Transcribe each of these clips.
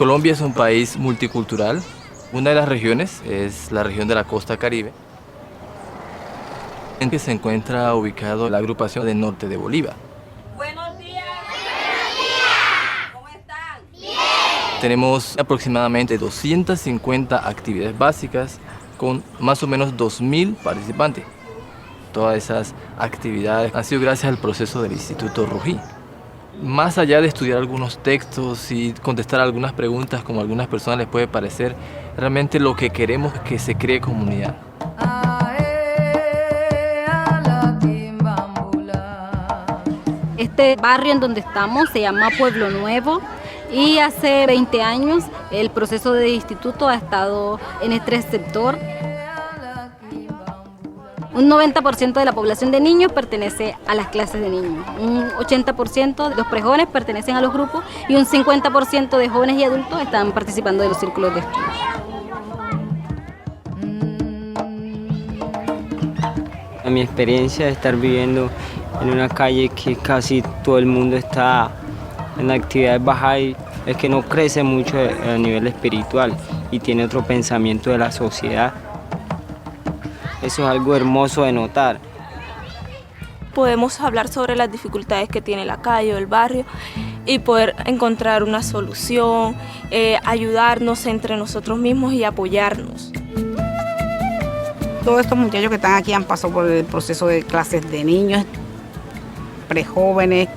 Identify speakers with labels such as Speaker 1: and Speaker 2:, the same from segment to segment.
Speaker 1: Colombia es un país multicultural. Una de las regiones es la región de la costa Caribe, en que se encuentra ubicado la agrupación del norte de Bolívar.
Speaker 2: Buenos días. Buenos días. ¿Cómo están? Bien.
Speaker 1: Tenemos aproximadamente 250 actividades básicas con más o menos 2.000 participantes. Todas esas actividades han sido gracias al proceso del Instituto Rugí. Más allá de estudiar algunos textos y contestar algunas preguntas como a algunas personas les puede parecer, realmente lo que queremos es que se cree comunidad.
Speaker 3: Este barrio en donde estamos se llama Pueblo Nuevo y hace 20 años el proceso de instituto ha estado en este sector. Un 90% de la población de niños pertenece a las clases de niños, un 80% de los prejóvenes pertenecen a los grupos y un 50% de jóvenes y adultos están participando de los círculos de estudio.
Speaker 4: Mi experiencia de estar viviendo en una calle que casi todo el mundo está en actividades Bahá'í es que no crece mucho a nivel espiritual y tiene otro pensamiento de la sociedad. Eso es algo hermoso de notar.
Speaker 5: Podemos hablar sobre las dificultades que tiene la calle o el barrio y poder encontrar una solución, ayudarnos entre nosotros mismos y apoyarnos.
Speaker 6: Todos estos muchachos que están aquí han pasado por el proceso de clases de niños, prejóvenes,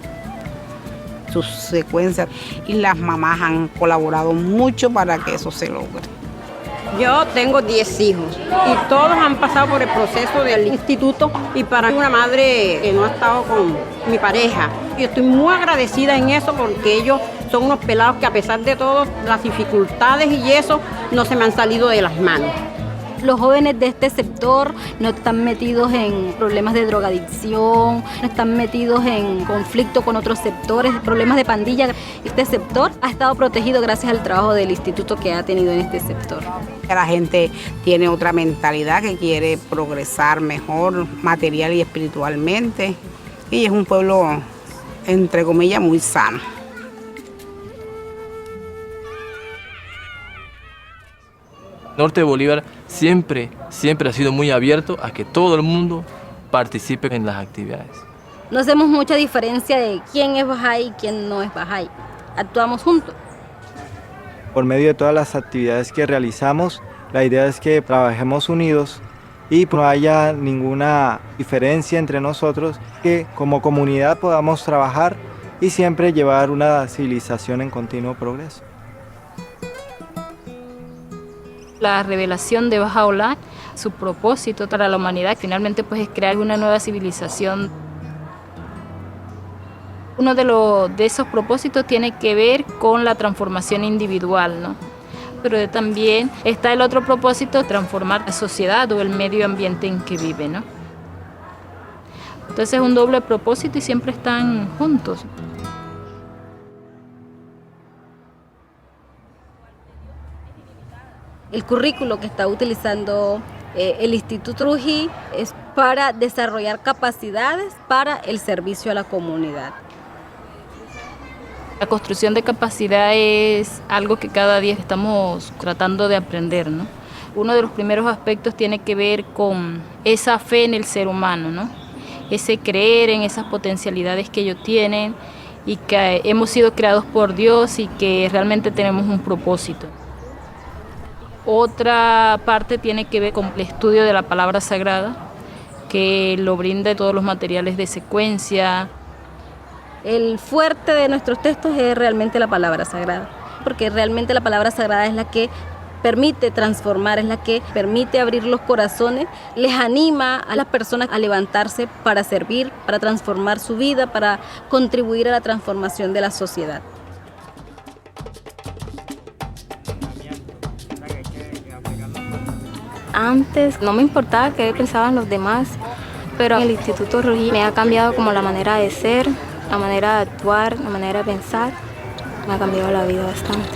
Speaker 6: sus secuencias, y las mamás han colaborado mucho para que eso se logre.
Speaker 7: Yo tengo 10 hijos y todos han pasado por el proceso del instituto y para una madre que no ha estado con mi pareja. Yo estoy muy agradecida en eso porque ellos son unos pelados que a pesar de todas las dificultades y eso no se me han salido de las manos.
Speaker 3: Los jóvenes de este sector no están metidos en problemas de drogadicción, no están metidos en conflicto con otros sectores, problemas de pandilla. Este sector ha estado protegido gracias al trabajo del instituto que ha tenido en este sector.
Speaker 6: La gente tiene otra mentalidad que quiere progresar mejor material y espiritualmente y es un pueblo, entre comillas, muy sano.
Speaker 1: Norte de Bolívar siempre ha sido muy abierto a que todo el mundo participe en las actividades.
Speaker 3: No hacemos mucha diferencia de quién es Bahá'í y quién no es Bahá'í. Actuamos juntos.
Speaker 8: Por medio de todas las actividades que realizamos, la idea es que trabajemos unidos y no haya ninguna diferencia entre nosotros, que como comunidad podamos trabajar y siempre llevar una civilización en continuo progreso.
Speaker 9: La revelación de Bahá'u'lláh, su propósito para la humanidad, finalmente pues es crear una nueva civilización. Uno de esos propósitos tiene que ver con la transformación individual, ¿no? Pero también está el otro propósito, transformar la sociedad o el medio ambiente en que vive, ¿no? Entonces es un doble propósito y siempre están juntos.
Speaker 3: El currículo que está utilizando el Instituto Rugí es para desarrollar capacidades para el servicio a la comunidad.
Speaker 9: La construcción de capacidad es algo que cada día estamos tratando de aprender, ¿no? Uno de los primeros aspectos tiene que ver con esa fe en el ser humano, ¿no? Ese creer en esas potencialidades que ellos tienen y que hemos sido creados por Dios y que realmente tenemos un propósito. Otra parte tiene que ver con el estudio de la palabra sagrada, que lo brinda todos los materiales de secuencia.
Speaker 3: El fuerte de nuestros textos es realmente la palabra sagrada, porque realmente la palabra sagrada es la que permite transformar, es la que permite abrir los corazones, les anima a las personas a levantarse para servir, para transformar su vida, para contribuir a la transformación de la sociedad.
Speaker 10: Antes no me importaba qué pensaban los demás, pero el Instituto Rugí me ha cambiado como la manera de ser, la manera de actuar, la manera de pensar. Me ha cambiado la vida bastante.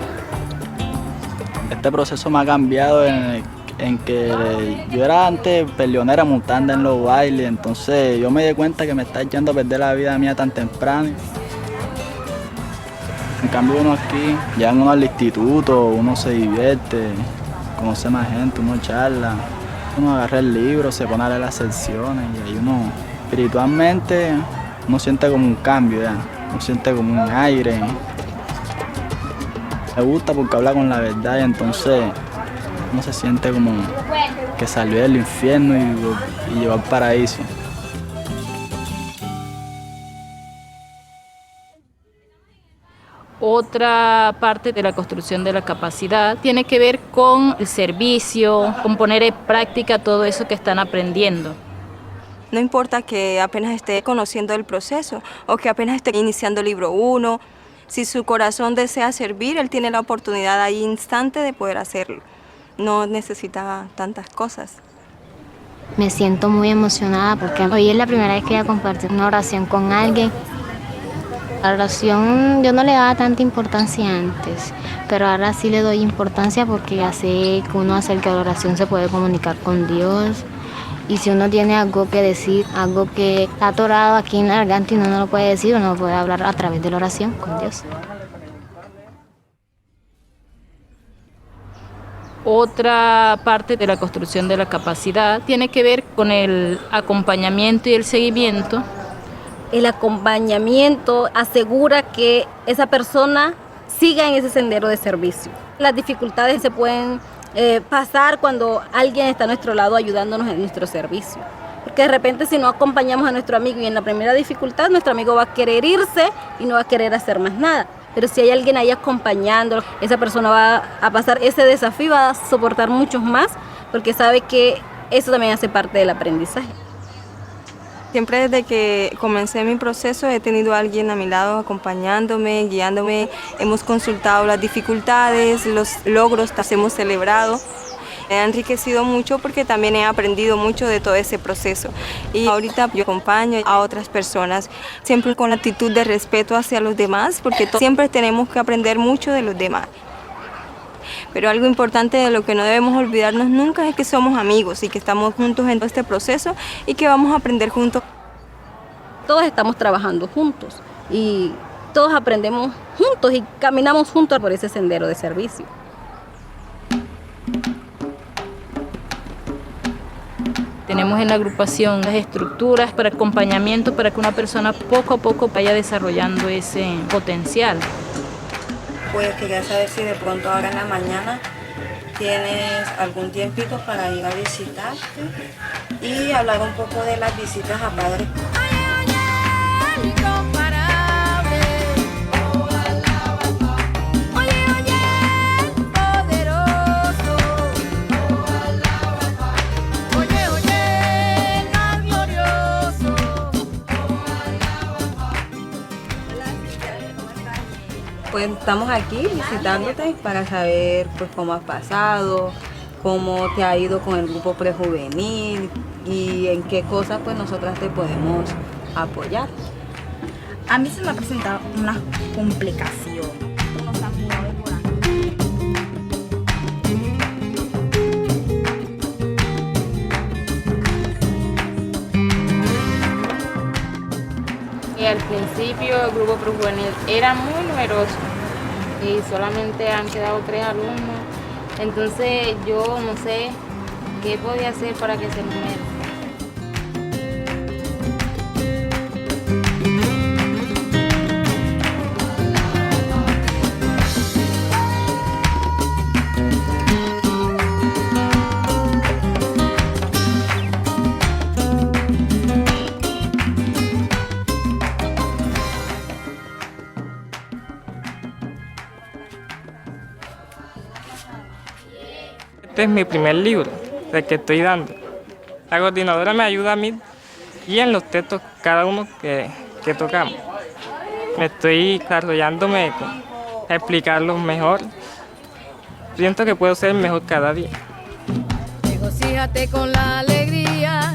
Speaker 11: Este proceso me ha cambiado en que yo era antes peleonera montando en los bailes, entonces yo me di cuenta que me estaba echando a perder la vida mía tan temprano. En cambio uno aquí, llegan uno al instituto, uno se divierte, conoce más gente, uno charla, uno agarra el libro, se pone a leer las secciones y ahí uno espiritualmente uno siente como un cambio ya, uno siente como un aire. Me gusta porque habla con la verdad y entonces uno se siente como que salió del infierno y llegó al paraíso.
Speaker 9: Otra parte de la construcción de la capacidad tiene que ver con el servicio, con poner en práctica todo eso que están aprendiendo.
Speaker 5: No importa que apenas esté conociendo el proceso o que apenas esté iniciando el libro 1, si su corazón desea servir, él tiene la oportunidad ahí instante de poder hacerlo. No necesita tantas cosas.
Speaker 10: Me siento muy emocionada porque hoy es la primera vez que voy a compartir una oración con alguien. La oración yo no le daba tanta importancia antes, pero ahora sí le doy importancia porque ya sé que uno acerca de la oración se puede comunicar con Dios. Y si uno tiene algo que decir, algo que está atorado aquí en la garganta y uno no lo puede decir, uno puede hablar a través de la oración con Dios.
Speaker 9: Otra parte de la construcción de la capacidad tiene que ver con el acompañamiento y el seguimiento.
Speaker 3: El acompañamiento asegura que esa persona siga en ese sendero de servicio. Las dificultades se pueden pasar cuando alguien está a nuestro lado ayudándonos en nuestro servicio. Porque de repente si no acompañamos a nuestro amigo y en la primera dificultad nuestro amigo va a querer irse y no va a querer hacer más nada. Pero si hay alguien ahí acompañándolo, esa persona va a pasar ese desafío, va a soportar muchos más porque sabe que eso también hace parte del aprendizaje.
Speaker 5: Siempre desde que comencé mi proceso he tenido a alguien a mi lado acompañándome, guiándome. Hemos consultado las dificultades, los logros que hemos celebrado. Me ha enriquecido mucho porque también he aprendido mucho de todo ese proceso. Y ahorita yo acompaño a otras personas, siempre con la actitud de respeto hacia los demás, porque siempre tenemos que aprender mucho de los demás. Pero algo importante de lo que no debemos olvidarnos nunca es que somos amigos y que estamos juntos en todo este proceso y que vamos a aprender juntos.
Speaker 3: Todos estamos trabajando juntos y todos aprendemos juntos y caminamos juntos por ese sendero de servicio.
Speaker 9: Tenemos en la agrupación las estructuras para acompañamiento para que una persona poco a poco vaya desarrollando ese potencial.
Speaker 12: Pues quería saber si de pronto ahora en la mañana tienes algún tiempito para ir a visitarte y hablar un poco de las visitas a padres. Pues estamos aquí visitándote para saber pues cómo has pasado, cómo te ha ido con el grupo prejuvenil y en qué cosas pues nosotras te podemos apoyar.
Speaker 13: A mí se me ha presentado una complicación.
Speaker 9: Y al principio el grupo prejuvenil era muy numeroso y solamente han quedado 3 alumnos. Entonces yo no sé qué podía hacer para que se numere.
Speaker 14: Este es mi primer libro, el que estoy dando. La coordinadora me ayuda a mí y en los textos cada uno que tocamos. Me estoy desarrollándome a explicarlos mejor. Siento que puedo ser mejor cada día.
Speaker 15: Regocíjate con la alegría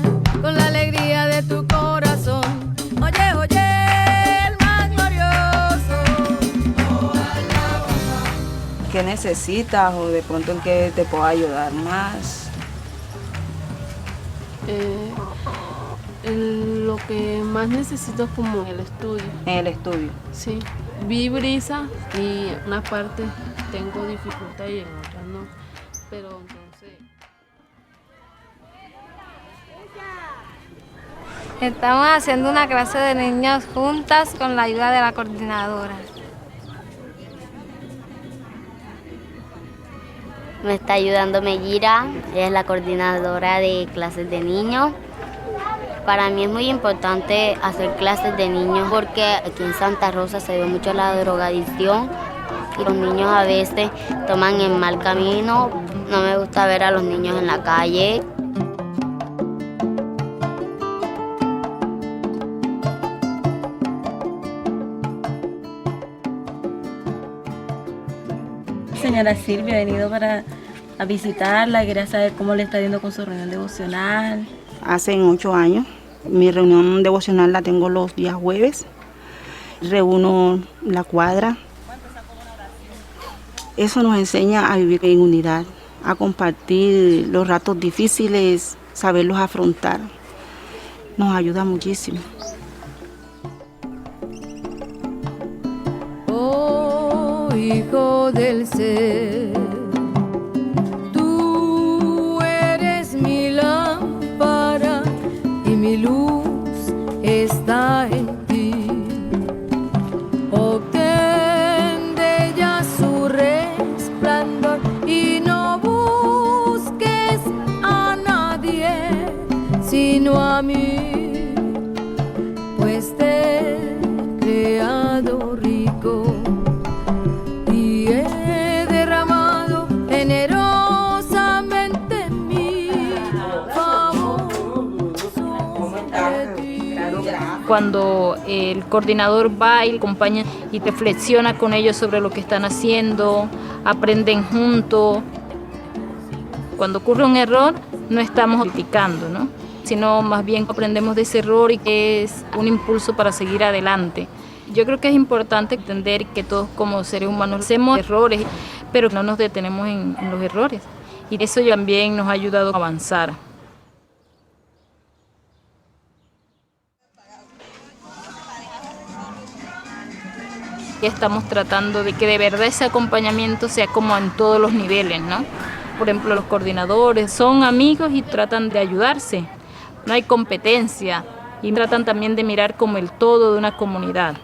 Speaker 15: de tu corazón. Oye, oye, el más glorioso.
Speaker 12: ¿Qué necesitas o de pronto en qué te puedo ayudar más?
Speaker 16: Lo que más necesito es como el estudio.
Speaker 12: En el estudio.
Speaker 16: Sí. vi brisa y en unas partes tengo dificultad y en otras no, pero entonces...
Speaker 10: Estamos haciendo una clase de niños juntas con la ayuda de la coordinadora.
Speaker 17: Me está ayudando Mellira, ella es la coordinadora de clases de niños. Para mí es muy importante hacer clases de niños porque aquí en Santa Rosa se ve mucho la drogadicción y los niños a veces toman el mal camino. No me gusta ver a los niños en la calle.
Speaker 18: Señora Silvia, he venido a visitarla, quería saber cómo le está yendo con su reunión devocional.
Speaker 6: Hace 8 años, mi reunión devocional la tengo los días jueves. Reúno la cuadra. Eso nos enseña a vivir en unidad, a compartir los ratos difíciles, saberlos afrontar. Nos ayuda muchísimo.
Speaker 15: Hijo del ser, tú eres mi lámpara y mi luz está en ti. Obtén de ella su resplandor y no busques a nadie sino a mí, pues te he creado rico.
Speaker 9: Cuando el coordinador va y acompaña y reflexiona con ellos sobre lo que están haciendo, aprenden juntos. Cuando ocurre un error, no estamos criticando, ¿no? Sino más bien aprendemos de ese error y que es un impulso para seguir adelante. Yo creo que es importante entender que todos como seres humanos hacemos errores, pero no nos detenemos en los errores. Y eso también nos ha ayudado a avanzar. Estamos tratando de que de verdad ese acompañamiento sea como en todos los niveles, ¿no? Por ejemplo, los coordinadores son amigos y tratan de ayudarse. No hay competencia y tratan también de mirar como el todo de una comunidad.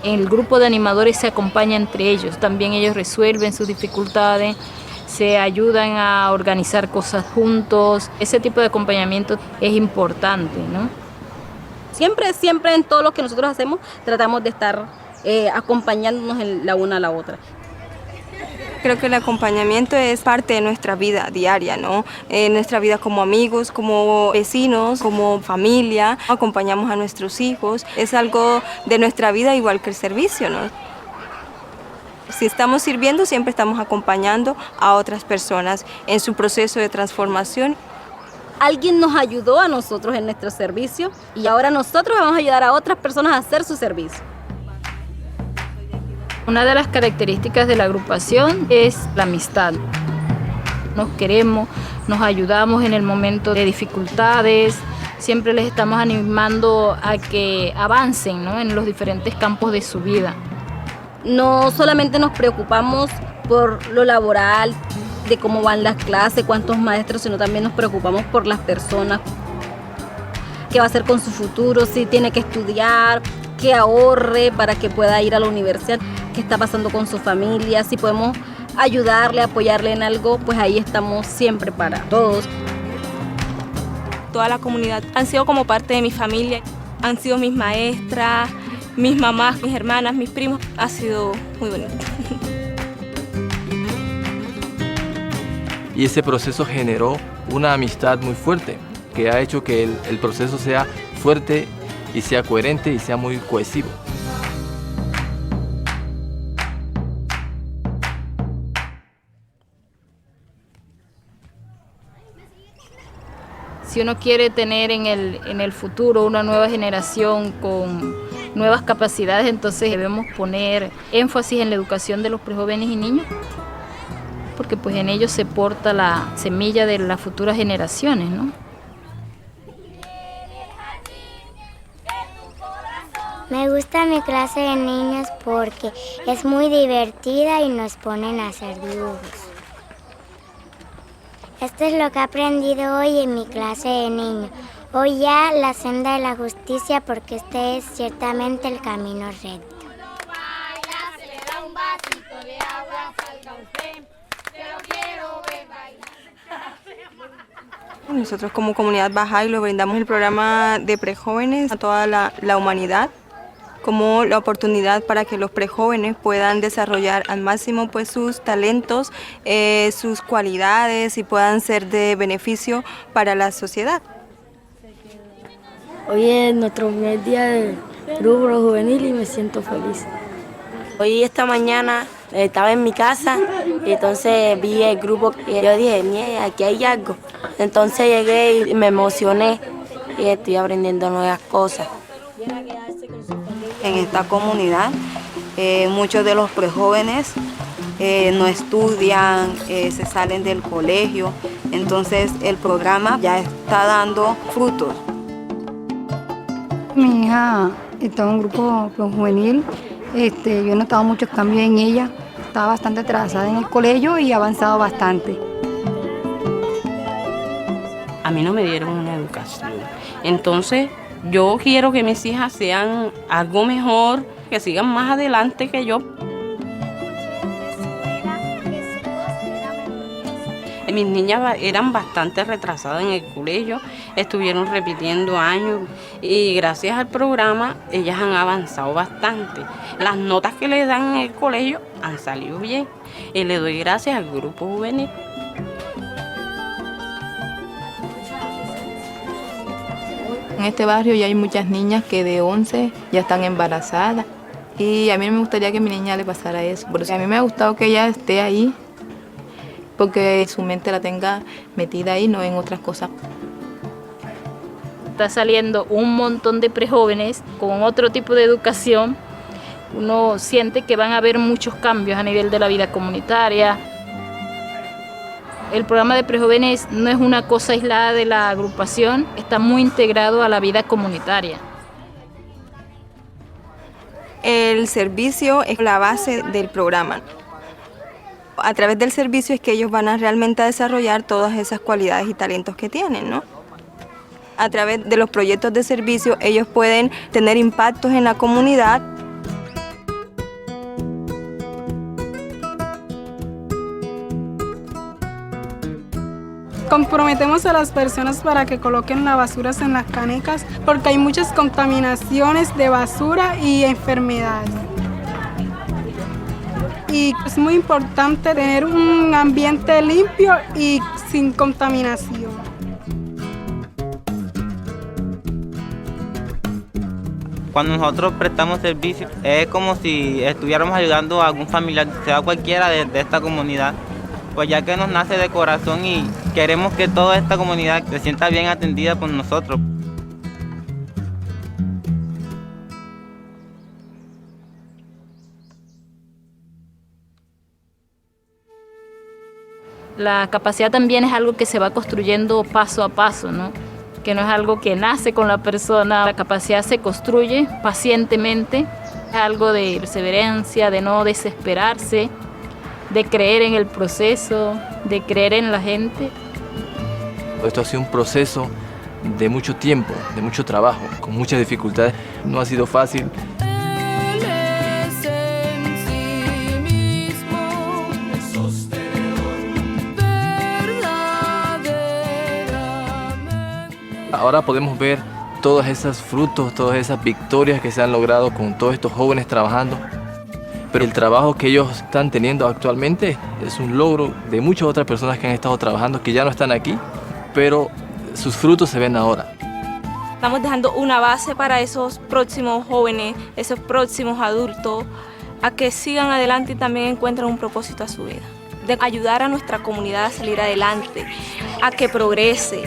Speaker 9: El grupo de animadores se acompaña entre ellos, también ellos resuelven sus dificultades, se ayudan a organizar cosas juntos. Ese tipo de acompañamiento es importante, ¿no?
Speaker 3: Siempre en todo lo que nosotros hacemos tratamos de estar acompañándonos la una a la otra.
Speaker 5: Creo que el acompañamiento es parte de nuestra vida diaria, ¿no? Nuestra vida como amigos, como vecinos, como familia. Acompañamos a nuestros hijos. Es algo de nuestra vida igual que el servicio, ¿no? Si estamos sirviendo, siempre estamos acompañando a otras personas en su proceso de transformación.
Speaker 3: Alguien nos ayudó a nosotros en nuestro servicio y ahora nosotros vamos a ayudar a otras personas a hacer su servicio.
Speaker 9: Una de las características de la agrupación es la amistad. Nos queremos, nos ayudamos en el momento de dificultades, siempre les estamos animando a que avancen, ¿no? En los diferentes campos de su vida.
Speaker 3: No solamente nos preocupamos por lo laboral, de cómo van las clases, cuántos maestros, sino también nos preocupamos por las personas, qué va a hacer con su futuro, si tiene que estudiar, que ahorre para que pueda ir a la universidad, qué está pasando con su familia, si podemos ayudarle, apoyarle en algo, pues ahí estamos siempre para todos.
Speaker 5: Toda la comunidad han sido como parte de mi familia, han sido mis maestras, mis mamás, mis hermanas, mis primos, ha sido muy bonito.
Speaker 1: Y ese proceso generó una amistad muy fuerte, que ha hecho que el proceso sea fuerte y sea coherente y sea muy cohesivo.
Speaker 9: Si uno quiere tener en el futuro una nueva generación con nuevas capacidades, entonces debemos poner énfasis en la educación de los prejóvenes y niños, porque pues en ellos se porta la semilla de las futuras generaciones, ¿no?
Speaker 10: Me gusta mi clase de niños porque es muy divertida y nos ponen a hacer dibujos. Esto es lo que he aprendido hoy en mi clase de niños. Hoy ya la senda de la justicia porque este es ciertamente el camino recto.
Speaker 5: Nosotros como comunidad Bahá'í le brindamos el programa de prejóvenes a toda la humanidad como la oportunidad para que los prejóvenes puedan desarrollar al máximo pues, sus talentos, sus cualidades y puedan ser de beneficio para la sociedad.
Speaker 18: Hoy es nuestro primer día del grupo juvenil y me siento feliz.
Speaker 19: Hoy esta mañana estaba en mi casa y entonces vi el grupo y yo dije, mira, aquí hay algo. Entonces llegué y me emocioné y estoy aprendiendo nuevas cosas.
Speaker 12: En esta comunidad muchos de los prejóvenes no estudian, se salen del colegio, entonces el programa ya está dando frutos.
Speaker 20: Mi hija está en un grupo juvenil, yo he notado muchos cambios en ella, estaba bastante atrasada en el colegio y ha avanzado bastante.
Speaker 16: A mí no me dieron una educación, entonces yo quiero que mis hijas sean algo mejor, que sigan más adelante que yo. Mis niñas eran bastante retrasadas en el colegio, estuvieron repitiendo años y gracias al programa ellas han avanzado bastante. Las notas que le dan en el colegio han salido bien y le doy gracias al grupo juvenil.
Speaker 21: En este barrio ya hay muchas niñas que de 11 ya están embarazadas y a mí no me gustaría que a mi niña le pasara eso. Por eso a mí me ha gustado que ella esté ahí porque su mente la tenga metida ahí, no en otras cosas.
Speaker 9: Está saliendo un montón de prejóvenes con otro tipo de educación. Uno siente que van a haber muchos cambios a nivel de la vida comunitaria. El programa de prejóvenes no es una cosa aislada de la agrupación, está muy integrado a la vida comunitaria.
Speaker 5: El servicio es la base del programa. A través del servicio es que ellos van a realmente desarrollar todas esas cualidades y talentos que tienen, ¿no? A través de los proyectos de servicio ellos pueden tener impactos en la comunidad.
Speaker 22: Comprometemos a las personas para que coloquen las basuras en las canecas porque hay muchas contaminaciones de basura y enfermedades. Y es muy importante tener un ambiente limpio y sin contaminación.
Speaker 23: Cuando nosotros prestamos servicio es como si estuviéramos ayudando a algún familiar, sea cualquiera de esta comunidad, pues ya que nos nace de corazón y queremos que toda esta comunidad se sienta bien atendida por nosotros.
Speaker 9: La capacidad también es algo que se va construyendo paso a paso, ¿no? Que no es algo que nace con la persona. La capacidad se construye pacientemente, es algo de perseverancia, de no desesperarse, de creer en el proceso, de creer en la gente.
Speaker 1: Esto ha sido un proceso de mucho tiempo, de mucho trabajo, con muchas dificultades. No ha sido fácil. Ahora podemos ver todos esos frutos, todas esas victorias que se han logrado con todos estos jóvenes trabajando. Pero el trabajo que ellos están teniendo actualmente es un logro de muchas otras personas que han estado trabajando, que ya no están aquí, pero sus frutos se ven ahora.
Speaker 5: Estamos dejando una base para esos próximos jóvenes, esos próximos adultos, a que sigan adelante y también encuentren un propósito a su vida. De ayudar a nuestra comunidad a salir adelante, a que progrese.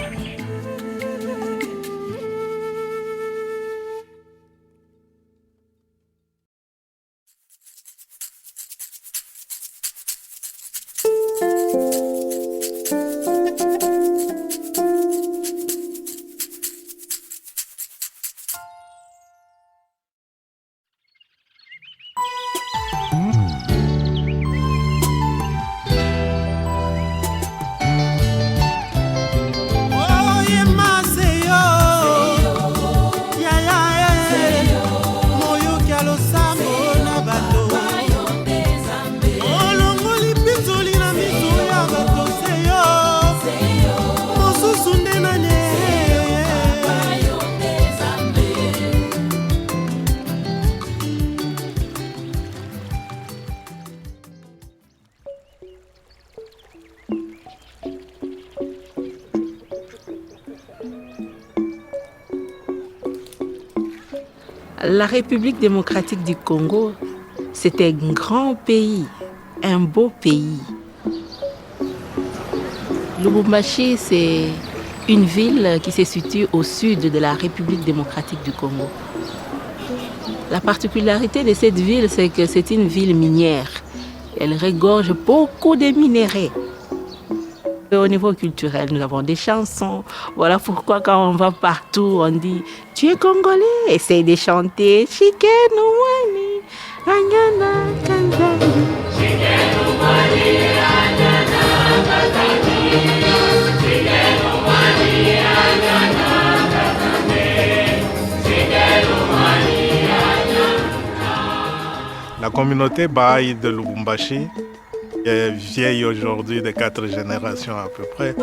Speaker 2: La République démocratique du Congo, c'est un grand pays, un beau pays. Lubumbashi, c'est une ville qui se situe au sud de la République démocratique du Congo. La particularité de cette ville, c'est que c'est une ville minière. Elle regorge beaucoup de minerais. Au niveau culturel, nous avons des chansons. Voilà pourquoi quand on va partout, on dit « Tu es congolais ?» Essaye de chanter « Shikenu wani, anyana kanzani ».
Speaker 4: La communauté Bahá'í de Lubumbashi est vieille aujourd'hui de 4 générations à peu près.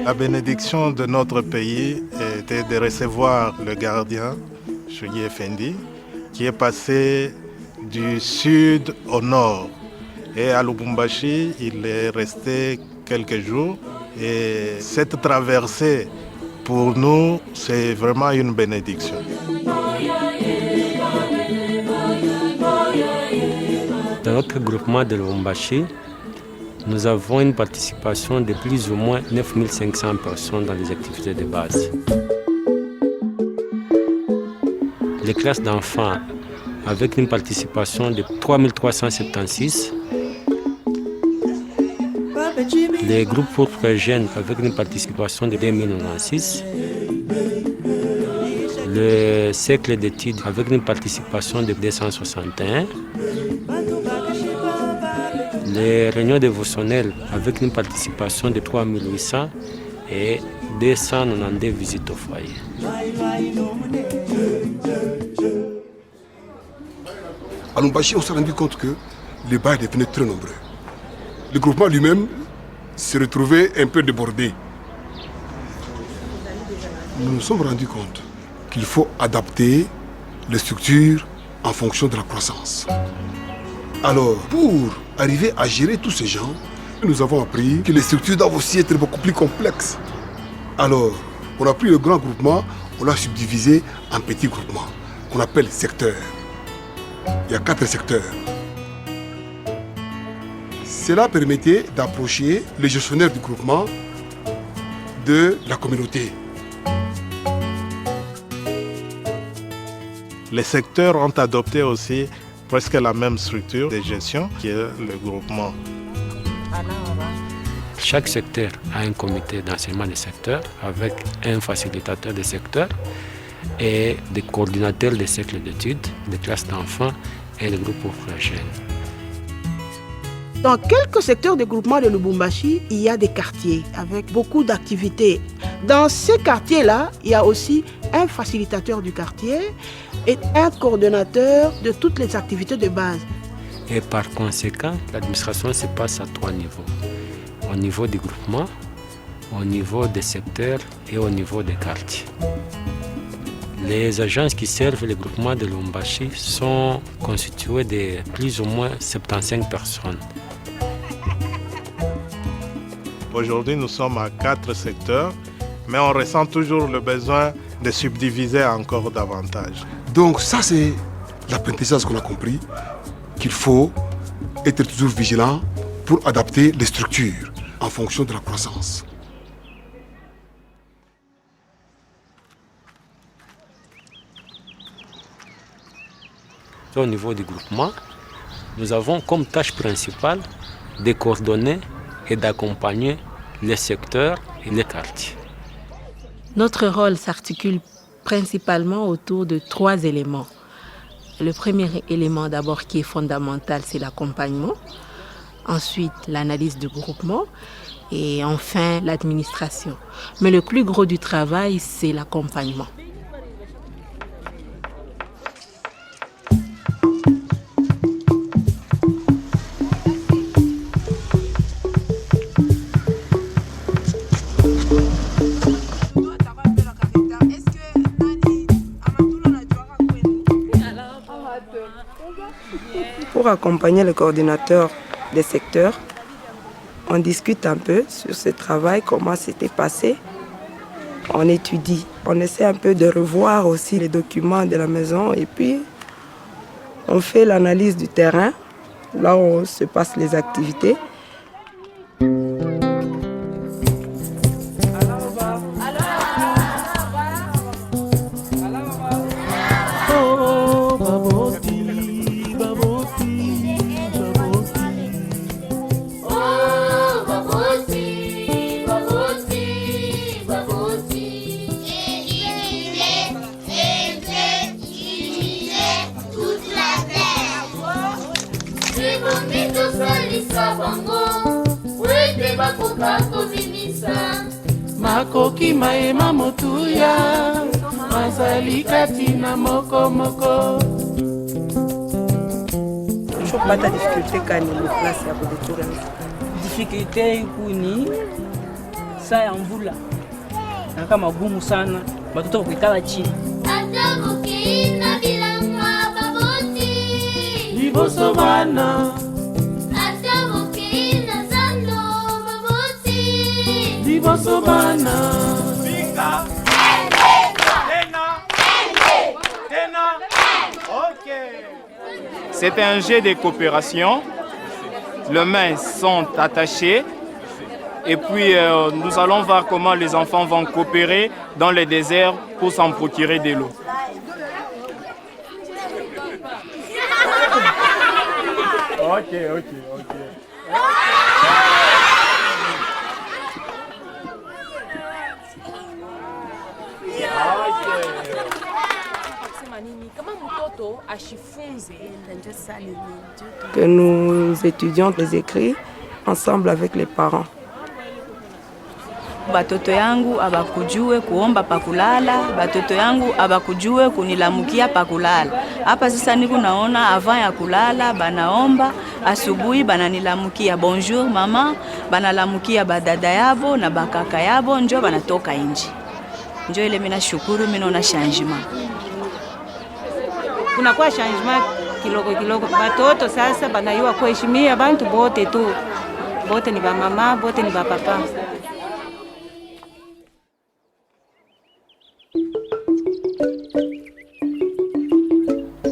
Speaker 4: La bénédiction de notre pays était de recevoir le gardien, Chouli Effendi, qui est passé du sud au nord. Et à Lubumbashi, il est resté quelques jours. Et cette traversée, pour nous, c'est vraiment une bénédiction.
Speaker 7: Dans notre groupement de Lubumbashi, nous avons une participation de plus ou moins 9500 personnes dans les activités de base. Les classes d'enfants avec une participation de 3376. Les groupes pour très jeunes avec une participation de 2096. Le cercle d'études avec une participation de 261. Les réunions dévotionnelles avec une participation de 3800 et 292 visites au foyer.
Speaker 24: À Lubumbashi, on s'est rendu compte que les Bahá'í devenaient très nombreux. Le groupement lui-même s'est retrouvé un peu débordé. Nous nous sommes rendus compte qu'il faut adapter les structures en fonction de la croissance. Alors, pour arriver à gérer tous ces gens, nous avons appris que les structures doivent aussi être beaucoup plus complexes. Alors, on a pris le grand groupement, on l'a subdivisé en petits groupements, qu'on appelle secteurs. Il y a 4 secteurs. Cela permettait d'approcher les gestionnaires du groupement de la communauté.
Speaker 4: Les secteurs ont adopté aussi presque la même structure de gestion qui est le groupement.
Speaker 7: Chaque secteur a un comité d'enseignement des secteurs avec un facilitateur des secteurs et des coordinateurs des cercles d'études, des classes d'enfants et des groupes pour jeunes.
Speaker 2: Dans quelques secteurs de groupement de Lubumbashi, il y a des quartiers avec beaucoup d'activités. Dans ces quartiers-là, il y a aussi un facilitateur du quartier et un coordonnateur de toutes les activités de base.
Speaker 7: Et par conséquent, l'administration se passe à 3 niveaux. Au niveau du groupement, au niveau des secteurs et au niveau des quartiers. Les agences qui servent le groupement de Lubumbashi sont constituées de plus ou moins 75 personnes.
Speaker 4: Aujourd'hui, nous sommes à 4 secteurs, mais on ressent toujours le besoin de subdiviser encore davantage.
Speaker 24: Donc ça, c'est l'apprentissage qu'on a compris, qu'il faut être toujours vigilant pour adapter les structures en fonction de la croissance.
Speaker 7: Au niveau du groupement, nous avons comme tâche principale de coordonner et d'accompagner les secteurs et les quartiers.
Speaker 2: Notre rôle s'articule principalement autour de 3 éléments. Le premier élément d'abord qui est fondamental, c'est l'accompagnement. Ensuite, l'analyse du groupement et enfin l'administration. Mais le plus gros du travail, c'est l'accompagnement.
Speaker 25: Pour accompagner le coordinateur des secteurs, on discute un peu sur ce travail, comment c'était passé. On étudie On essaie un peu de revoir aussi les documents de la maison et puis on fait l'analyse du terrain, là où se passent les activités.
Speaker 8: Makoki maema motuya mazali katina moko moko.
Speaker 25: Toujours pas ta difficulté quand il est place ya kudetura.
Speaker 11: Difficulté kuni saa ya mvula na kama gumu sana watoto kukala chini.
Speaker 8: Liboso bana liboso bana.
Speaker 13: C'est un jeu de coopération. Les mains sont attachées. Et puis nous allons voir comment les enfants vont coopérer dans le désert pour s'en procurer de l'eau. Ok.
Speaker 25: Que nous étudions les écrits ensemble avec les parents.
Speaker 12: Batoto yangu abakujue kuomba pakulala, batoto yangu abakujue kunilamukia pakulala. Hapa sasa niko naona avant ya kulala banaomba, asubuhi bananilamukia bonjour mama, banalamukia badada yabo na bakaka yabo, njo banatoka nje. Njo ile mina shukuru, mina ona changement.
Speaker 14: Kunakuwa changement kidogo. Batoto sasa banayua kuheshimia bantu bote tu. Bote ni ba mama, bote ni ba papa.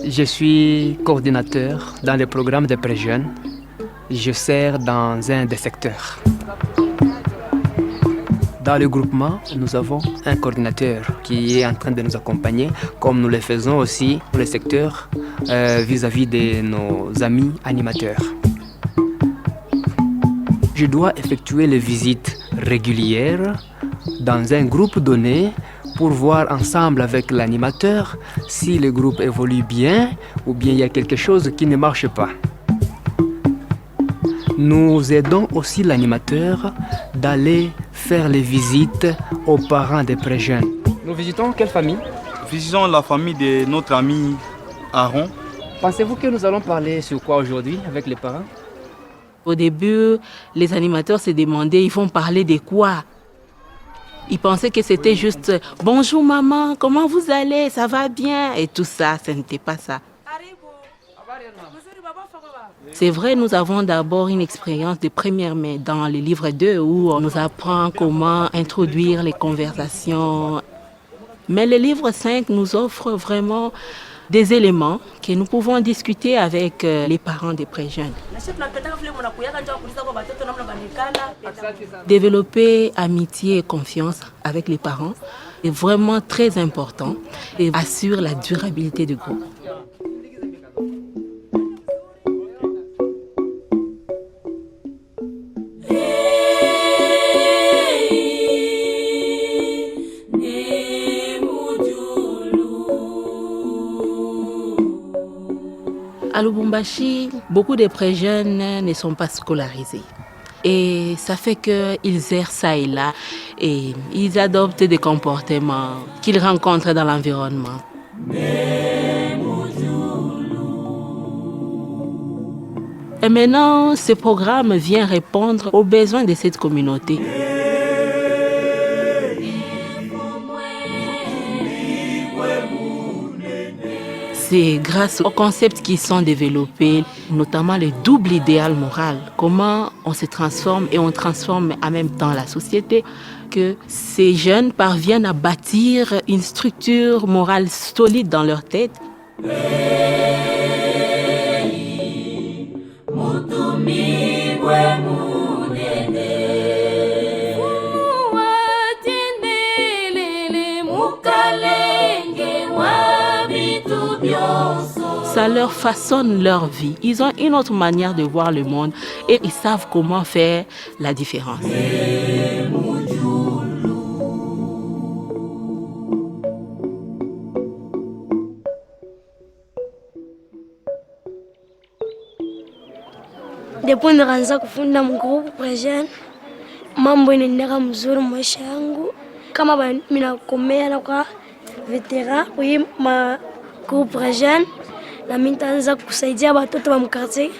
Speaker 17: Je suis coordinateur dans le programme de pré-jeunes. Je sers dans un des secteurs. Dans le groupement, nous avons un coordinateur qui est en train de nous accompagner, comme nous le faisons aussi pour le secteur vis-à-vis de nos amis animateurs. Je dois effectuer les visites régulières dans un groupe donné pour voir ensemble avec l'animateur si le groupe évolue bien ou bien il y a quelque chose qui ne marche pas. Nous aidons aussi l'animateur d'aller faire les visites aux parents des pré-jeunes. Nous visitons quelle famille?
Speaker 13: Visitons la famille de notre ami Aaron.
Speaker 17: Pensez-vous que nous allons parler sur quoi aujourd'hui avec les parents?
Speaker 2: Au début, les animateurs se demandaient, ils vont parler de quoi? Ils pensaient que c'était juste « Bonjour maman, comment vous allez? Ça va bien ?» et tout ça, ce n'était pas ça. C'est vrai, nous avons d'abord une expérience de première main dans le livre 2 où on nous apprend comment introduire les conversations. Mais le livre 5 nous offre vraiment des éléments que nous pouvons discuter avec les parents des pré-jeunes. Développer amitié et confiance avec les parents est vraiment très important et assure la durabilité du groupe. À Lubumbashi, beaucoup de pré-jeunes ne sont pas scolarisés. Et ça fait qu'ils errent ça et là et ils adoptent des comportements qu'ils rencontrent dans l'environnement. Et maintenant, ce programme vient répondre aux besoins de cette communauté. C'est grâce aux concepts qui sont développés, notamment le double idéal moral, comment on se transforme et on transforme en même temps la société, que ces jeunes parviennent à bâtir une structure morale solide dans leur tête. Ça leur façonne leur vie. Ils ont une autre manière de voir le monde et ils savent comment faire la différence.
Speaker 3: Depuis nikaanza kufunda mgrupu present, mambo inaendelea mzuri maisha yangu. Kama minakomea na kwa veteran kwa magrupu present, na mimi nitaanza kusaidia watoto wa mkartie,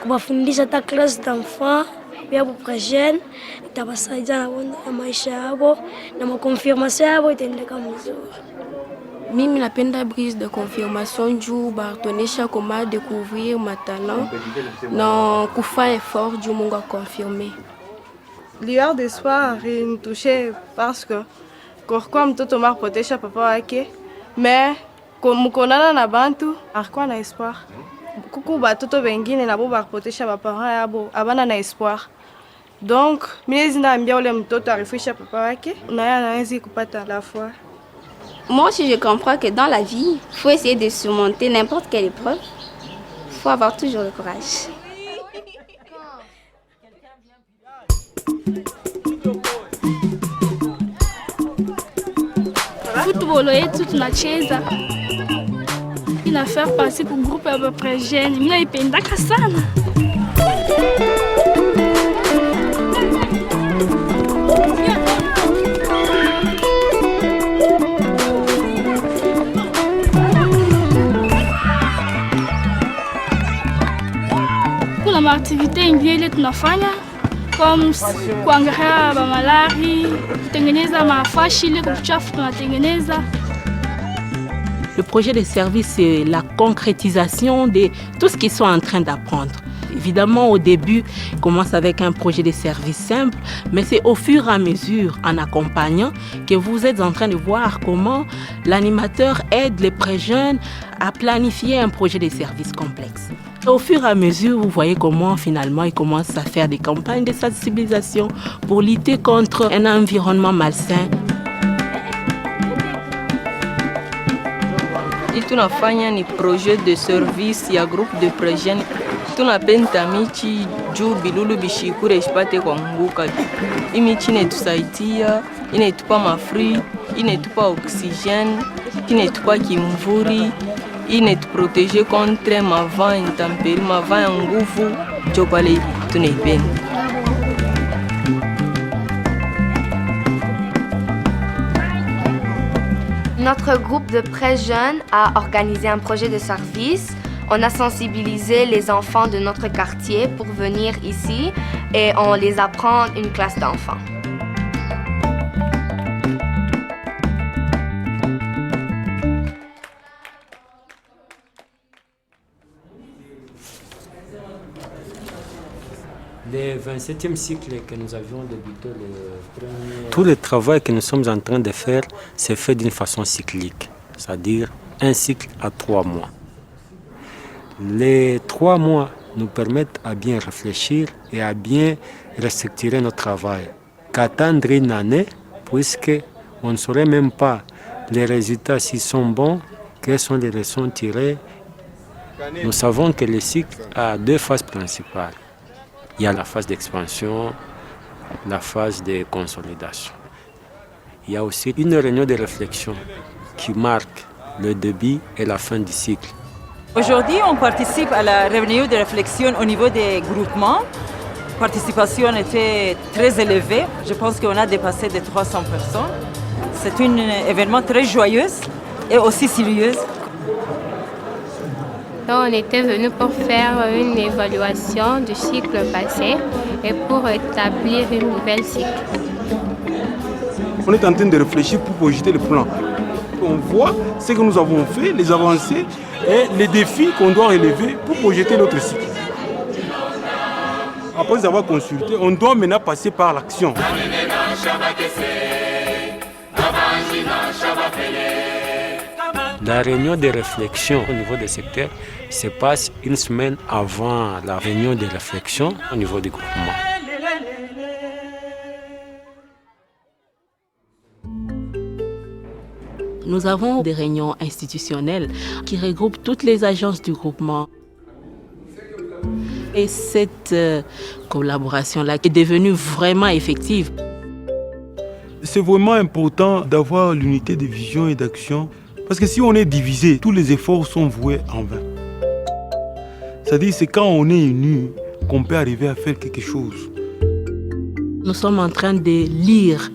Speaker 3: kuwafundisha hata classe d'enfants ya present, itabasaidia na maisha yao na makonfirmation yao itaendelea mzuri.
Speaker 6: Mimi napenda brise de confirmation juu batuonesha comment découvrir ma talent na kufa effort juu Mungu confirmer.
Speaker 22: L'hiver de soir initouché parce que kwa mtoto marpotesha papa wake, mais mkonana na bantu alikuwa na espoir. Kuku batoto wengine nabo barpotesha baparents yabo abana na espoir. Donc mimi naambia ule mtoto arifisha papa wake na yeye anaweza kupata la foi.
Speaker 10: Moi aussi, je comprends que dans la vie, il faut essayer de surmonter n'importe quelle épreuve. Il faut avoir toujours le courage.
Speaker 15: Football yetu tunacheza. Inafaa passer kwa groupe ya bapre jeune. Mimi naipendaka sana. Kuna activité ingine tunafanya kama kuangalia malari, kutengeneza mafashi ile kuchafu tunatengeneza.
Speaker 2: Le projet de service, c'est la concrétisation de tout ce qu'ils sont en train d'apprendre. Évidemment, au début, on commence avec un projet de service simple, mais c'est au fur et à mesure, en accompagnant, que vous êtes en train de voir comment l'animateur aide les pré-jeunes à planifier un projet de service complexe. Au fur et à mesure, vous voyez comment finalement ils commencent à faire des campagnes de sensibilisation pour lutter contre un environnement malsain.
Speaker 18: Tunafanya ni projet de service ya groupe de pré-jeunes. Tunapenda michi juu bilulu bishikure ishipate kuanguka. Imichi inetusaidia, inetupa mafri, inetupa oxygène, inetupa kimvuri, inetuprotege contre mavent intempérie, mavent ya nguvu, njo pale tunaipenda.
Speaker 26: Notre groupe de pré-jeunes a organisé un projet de service. On a sensibilisé les enfants de notre quartier pour venir ici et on les apprend une classe d'enfants.
Speaker 7: Le 27e cycle que nous avions débuté, tout le travail que nous sommes en train de faire, c'est fait d'une façon cyclique, c'est-à-dire un cycle à 3 mois. Les 3 mois nous permettent à bien réfléchir et à bien restructurer notre travail. Qu'attendre une année, puisqu'on ne saurait même pas les résultats s'ils sont bons, quelles sont les leçons tirées. Nous savons que le cycle a 2 phases principales. Il y a la phase d'expansion, la phase de consolidation. Il y a aussi une réunion de réflexion qui marque le début et la fin du cycle.
Speaker 27: Aujourd'hui, on participe à la réunion de réflexion au niveau des groupements. La participation était très élevée. Je pense qu'on a dépassé de 300 personnes. C'est un événement très joyeux et aussi sérieux.
Speaker 28: Donc, on était venu pour faire une évaluation du cycle passé et pour établir une nouvelle cycle.
Speaker 29: On est en train de réfléchir pour projeter le plan. On voit ce que nous avons fait, les avancées et les défis qu'on doit relever pour projeter notre cycle. Après avoir consulté, on doit maintenant passer par l'action.
Speaker 7: La réunion de réflexion au niveau des secteurs se passe une semaine avant la réunion de réflexion au niveau du groupement.
Speaker 2: Nous avons des réunions institutionnelles qui regroupent toutes les agences du groupement. Et cette collaboration-là est devenue vraiment effective.
Speaker 29: C'est vraiment important d'avoir l'unité de vision et d'action. Parce que si on est divisé, tous les efforts sont voués en vain. C'est-à-dire que c'est quand on est unis qu'on peut arriver à faire quelque chose.
Speaker 2: Nous sommes en train de lire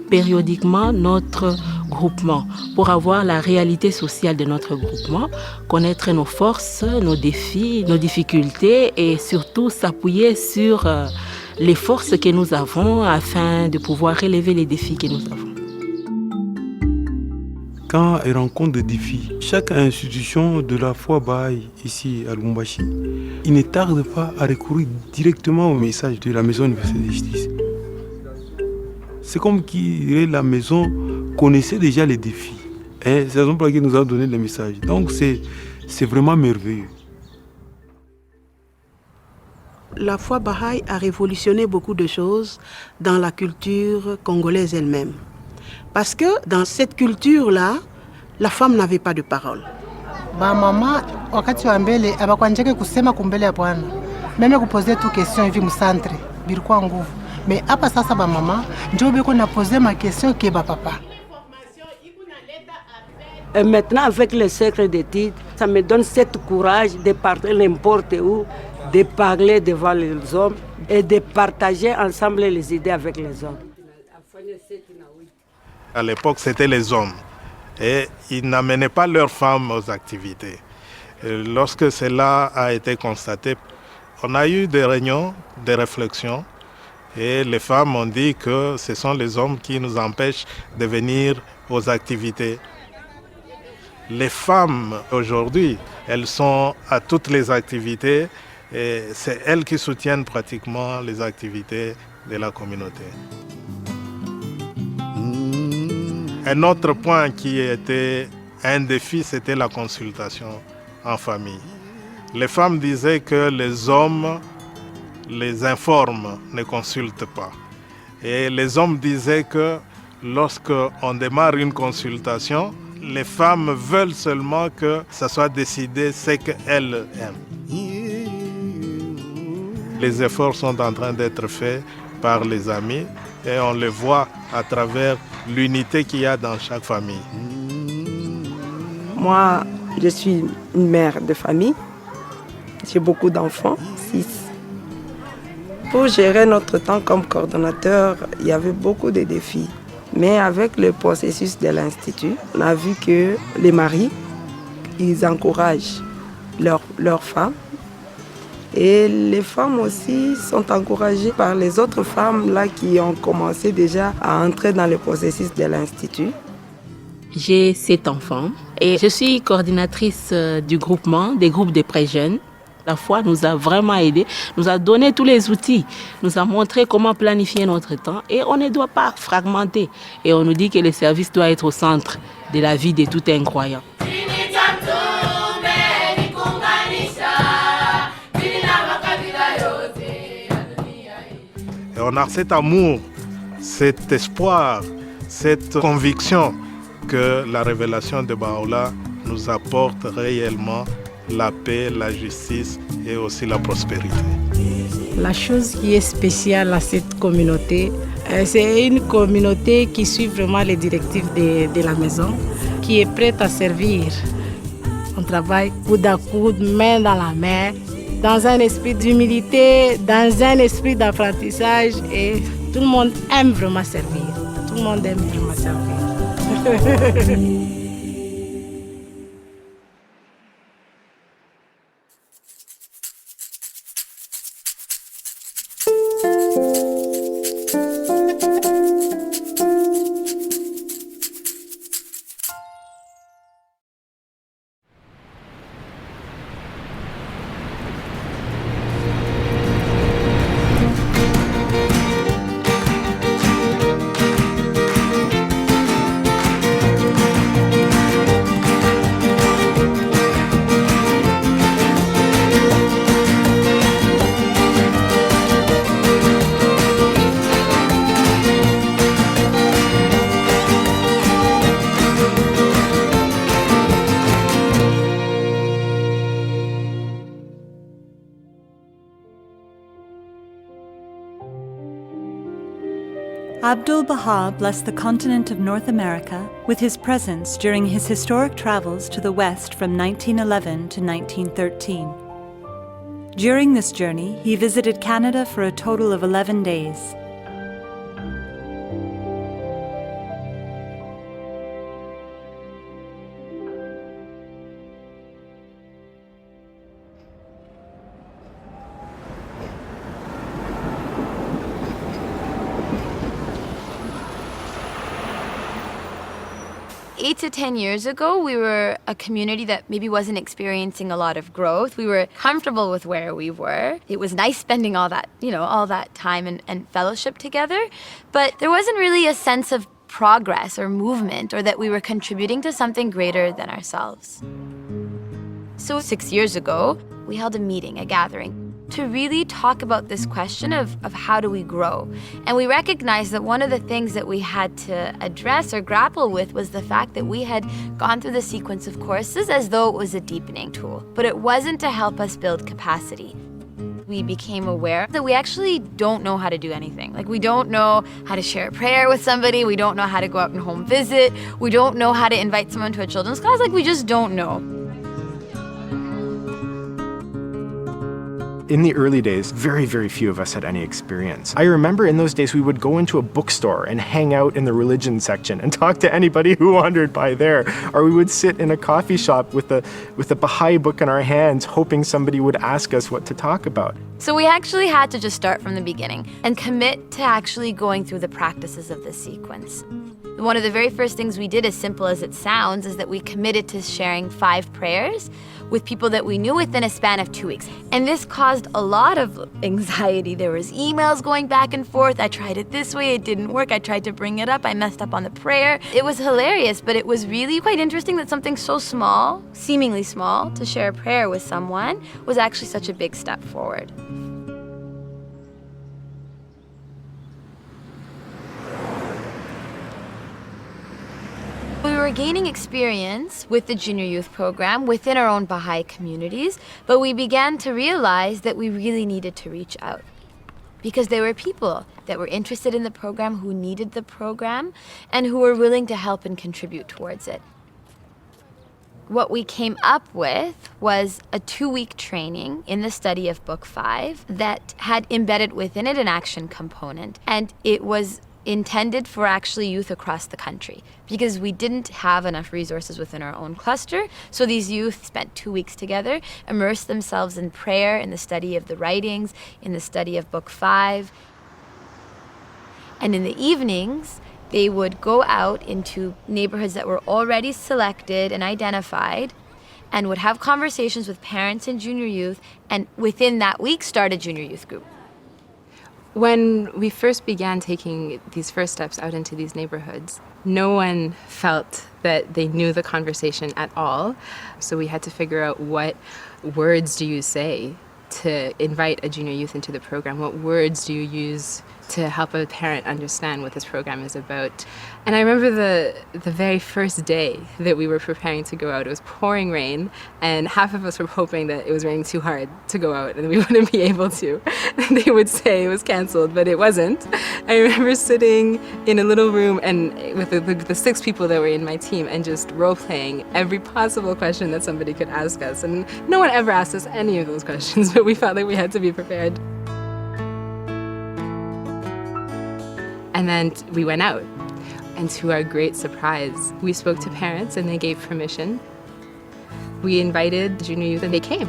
Speaker 2: périodiquement notre groupement pour avoir la réalité sociale de notre groupement, connaître nos forces, nos défis, nos difficultés et surtout s'appuyer sur les forces que nous avons afin de pouvoir relever les défis que nous avons.
Speaker 29: Quand elle rencontre des défis, chaque institution de la foi Bahá'í ici à Lubumbashi, il ne tarde pas à recourir directement au message de la Maison universelle de justice. C'est comme si la maison connaissait déjà les défis. Et c'est la raison pour laquelle nous avons donné le message. Donc c'est vraiment merveilleux.
Speaker 1: La foi Bahá'í a révolutionné beaucoup de choses dans la culture congolaise elle-même. Parce que dans cette culture-là, la femme n'avait pas de parole.
Speaker 4: Mama wakati wa mbele abakwanjeke kusema kumbele ya Bwana. Meme kupoze tu question hivi msantre bilikuwa nguvu. Mais hapa sasa ba mama ndio beko na poser ma question ke ba papa.
Speaker 5: Et maintenant avec le cercle d'études, ça me donne cet courage de parler n'importe où, de parler devant les hommes et de partager ensemble les idées avec les hommes.
Speaker 9: À l'époque, c'était les hommes et ils n'amenaient pas leurs femmes aux activités. Et lorsque cela a été constaté, on a eu des réunions, des réflexions et les femmes ont dit que ce sont les hommes qui nous empêchent de venir aux activités. Les femmes aujourd'hui, elles sont à toutes les activités et c'est elles qui soutiennent pratiquement les activités de la communauté. Un autre point qui était un défi, c'était la consultation en famille. Les femmes disaient que les hommes les informent, ne consultent pas. Et les hommes disaient que lorsqu'on démarre une consultation, les femmes veulent seulement que ça soit décidé ce qu'elles aiment. Les efforts sont en train d'être faits par les amis et on le voit à travers l'unité qu'il y a dans chaque famille.
Speaker 25: Moi, je suis une mère de famille. J'ai beaucoup d'enfants, 6. Pour gérer notre temps comme coordonnateur, il y avait beaucoup de défis. Mais avec le processus de l'Institut, on a vu que les maris, ils encouragent leurs femmes. Et les femmes aussi sont encouragées par les autres femmes là, qui ont commencé déjà à entrer dans le processus de l'Institut.
Speaker 2: J'ai 7 enfants et je suis coordinatrice du groupement, des groupes de pré jeunes. La foi nous a vraiment aidés, nous a donné tous les outils, nous a montré comment planifier notre temps et on ne doit pas fragmenter. Et on nous dit que le service doit être au centre de la vie de tout un croyant.
Speaker 9: Et on a cet amour, cet espoir, cette conviction que la révélation de Baha'u'llah nous apporte réellement la paix, la justice et aussi la prospérité.
Speaker 1: La chose qui est spéciale à cette communauté, c'est une communauté qui suit vraiment les directives de la maison, qui est prête à servir. On travaille coude à coude, main dans la main, dans un esprit d'humilité, dans un esprit d'apprentissage et tout le monde aime vraiment servir. Tout le monde aime vraiment servir.
Speaker 8: Abdul-Baha blessed the continent of North America with his presence during his historic travels to the West from 1911 to 1913. During this journey, he visited Canada for a total of 11 days.
Speaker 26: Eight to 10 years ago, we were a community that maybe wasn't experiencing a lot of growth. We were comfortable with where we were. It was nice spending all that time and fellowship together, but there wasn't really a sense of progress or movement, or that we were contributing to something greater than ourselves. So 6 years ago, we held a meeting, a gathering, to really talk about this question of how do we grow. And we recognized that one of the things that we had to address or grapple with was the fact that we had gone through the sequence of courses as though it was a deepening tool, but it wasn't to help us build capacity. We became aware that we actually don't know how to do anything. Like, we don't know how to share a prayer with somebody, we don't know how to go out and home visit, we don't know how to invite someone to a children's class, like we just don't know.
Speaker 11: In the early days, very, very few of us had any experience. I remember in those days we would go into a bookstore and hang out in the religion section and talk to anybody who wandered by there. Or we would sit in a coffee shop with a Bahá'í book in our hands, hoping somebody would ask us what to talk about.
Speaker 26: So we actually had to just start from the beginning and commit to actually going through the practices of the sequence. One of the very first things we did, as simple as it sounds, is that we committed to sharing 5 prayers with people that we knew within a span of 2 weeks. And this caused a lot of anxiety. There was emails going back and forth. I tried it this way, it didn't work. I tried to bring it up, I messed up on the prayer. It was hilarious, but it was really quite interesting that something so small, seemingly small, to share a prayer with someone was actually such a big step forward. We were gaining experience with the junior youth program within our own Baha'i communities, but we began to realize that we really needed to reach out, because there were people that were interested in the program, who needed the program, and who were willing to help and contribute towards it. What we came up with was a 2-week training in the study of Book 5 that had embedded within it an action component, and it was intended for actually youth across the country, because we didn't have enough resources within our own cluster. So these youth spent 2 weeks together, immersed themselves in prayer, in the study of the writings, in the study of Book 5. And in the evenings, they would go out into neighborhoods that were already selected and identified, and would have conversations with parents and junior youth, and within that week start a junior youth group.
Speaker 2: When we first began taking these first steps out into these neighborhoods, no one felt that they knew the conversation at all. So we had to figure out, what words do you say to invite a junior youth into the program? What words do you use to help a parent understand what this program is about? And I remember the very first day that we were preparing to go out, it was pouring rain, and half of us were hoping that it was raining too hard to go out and we wouldn't be able to. They would say it was canceled, but it wasn't. I remember sitting in a little room and with the 6 people that were in my team, and just role-playing every possible question that somebody could ask us. And no one ever asked us any of those questions, but we felt like we had to be prepared. And then we went out, and to our great surprise, we spoke to parents and they gave permission. We invited junior youth and they came.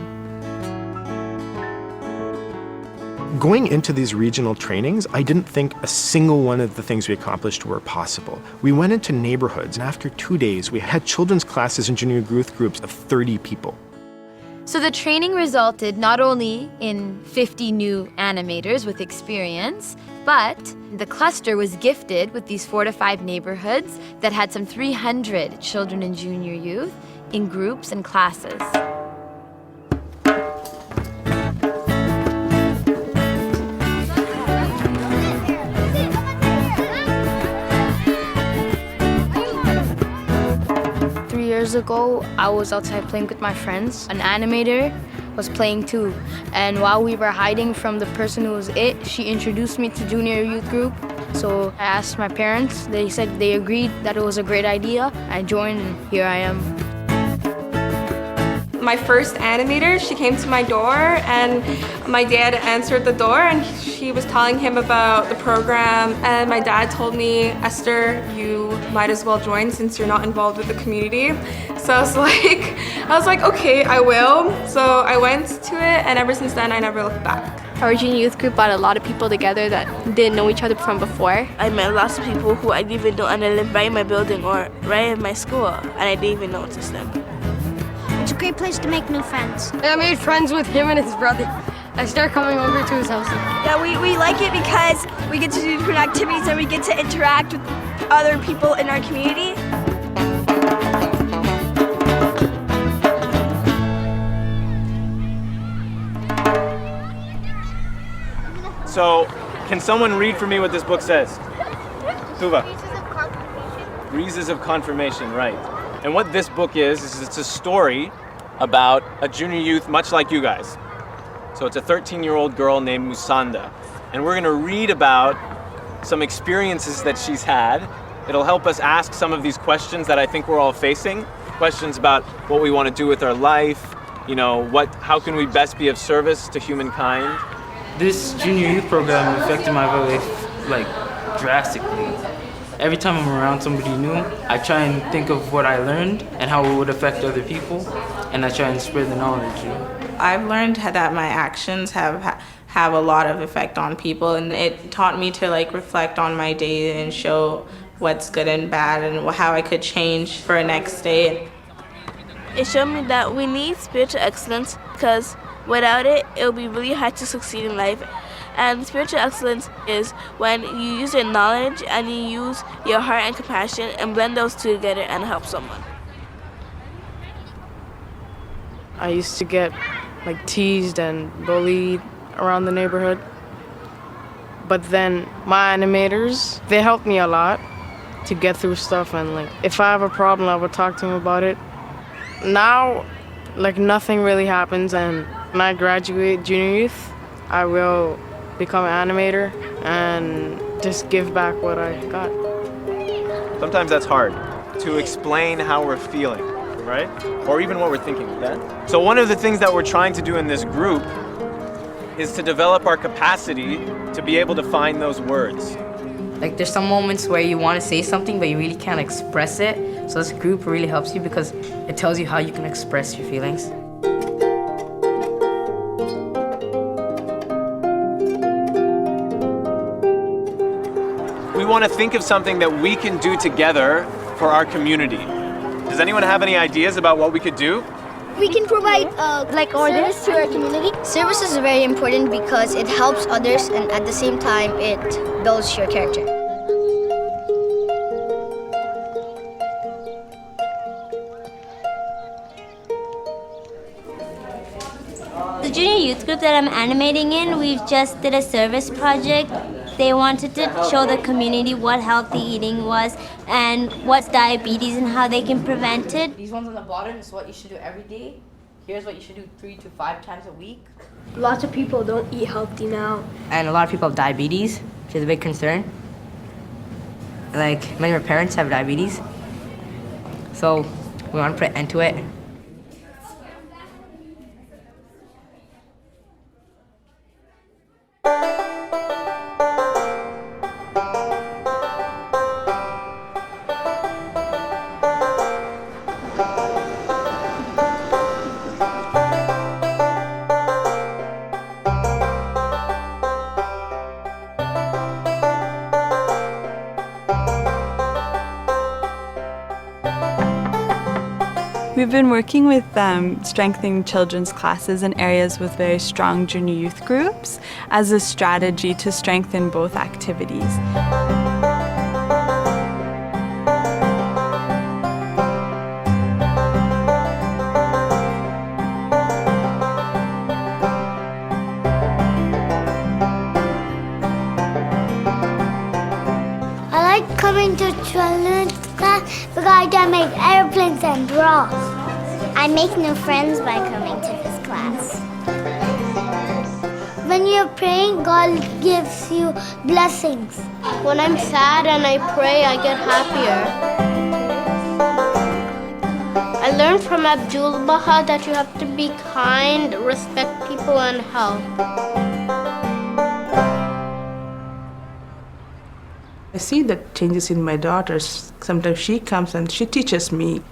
Speaker 11: Going into these regional trainings, I didn't think a single one of the things we accomplished were possible. We went into neighborhoods, and after 2 days, we had children's classes and junior youth groups of 30 people.
Speaker 26: So the training resulted not only in 50 new animators with experience, but the cluster was gifted with these 4 to 5 neighborhoods that had some 300 children and junior youth in groups and classes.
Speaker 12: Years ago, I was outside playing with my friends. An animator was playing too, and while we were hiding from the person who was it, she introduced me to junior youth group. So I asked my parents. They said they agreed that it was a great idea. I joined and here I am.
Speaker 13: My first animator, she came to my door and my dad answered the door and she was telling him about the program, and my dad told me, Esther, you might as well join since you're not involved with the community. So I was like, okay, I will. So I went to it and ever since then I never looked back.
Speaker 6: Our junior youth group brought a lot of people together that didn't know each other from before.
Speaker 14: I met lots of people who I didn't even know, and they lived right in my building or right in my school, and I didn't even notice them.
Speaker 16: It's a great place to make new friends.
Speaker 17: I made friends with him and his brother. I started coming over to his house.
Speaker 14: Yeah, we like it because we get to do different activities and we get to interact with other people in our community.
Speaker 11: So, can someone read for me what this book says? Tuva. Breezes of Confirmation, right. And what this book is it's a story about a junior youth much like you guys. So it's a 13-year-old girl named Musanda. And we're gonna read about some experiences that she's had. It'll help us ask some of these questions that I think we're all facing. Questions about what we wanna do with our life, how can we best be of service to humankind?
Speaker 19: This junior youth program affected my life, drastically. Every time I'm around somebody new, I try and think of what I learned and how it would affect other people, and I try and spread the knowledge.
Speaker 20: I've learned that my actions have a lot of effect on people, and it taught me to reflect on my day and show what's good and bad and how I could change for next day.
Speaker 14: It showed me that we need spiritual excellence because without it, it'll be really hard to succeed in life. And spiritual excellence is when you use your knowledge and you use your heart and compassion and blend those two together and help someone.
Speaker 22: I used to get teased and bullied around the neighborhood. But then my animators, they helped me a lot to get through stuff, and if I have a problem, I would talk to them about it. Now, nothing really happens, and when I graduate junior youth, I will become an animator and just give back what I got.
Speaker 11: Sometimes that's hard to explain how we're feeling, right? Or even what we're thinking, okay? So one of the things that we're trying to do in this group is to develop our capacity to be able to find those words.
Speaker 21: There's some moments where you want to say something, but you really can't express it. So this group really helps you because it tells you how you can express your feelings.
Speaker 11: We want to think of something that we can do together for our community. Does anyone have any ideas about what we could do?
Speaker 16: We can provide service to our community. Service is very important because it helps others and at the same time it builds your character.
Speaker 23: The junior youth group that I'm animating in, we've just did a service project. They wanted to show the community what healthy eating was and what's diabetes and how they can prevent it.
Speaker 21: These ones on the bottom is what you should do every day. Here's what you should do 3 to 5 times a week.
Speaker 16: Lots of people don't eat healthy now.
Speaker 21: And a lot of people have diabetes, which is a big concern. Many of our parents have diabetes. So we want to put an end to it.
Speaker 8: We've been working with strengthening children's classes in areas with very strong junior youth groups as a strategy to strengthen both activities.
Speaker 16: I like coming to children's class because I can make airplanes and draw. I make new friends by coming to this class. when you're praying, God gives you blessings. When I'm sad and I pray, I get happier. I learned from Abdul Baha that you have to be kind, respect people, and help.
Speaker 3: I see the changes in my daughters. Sometimes she comes and she teaches me,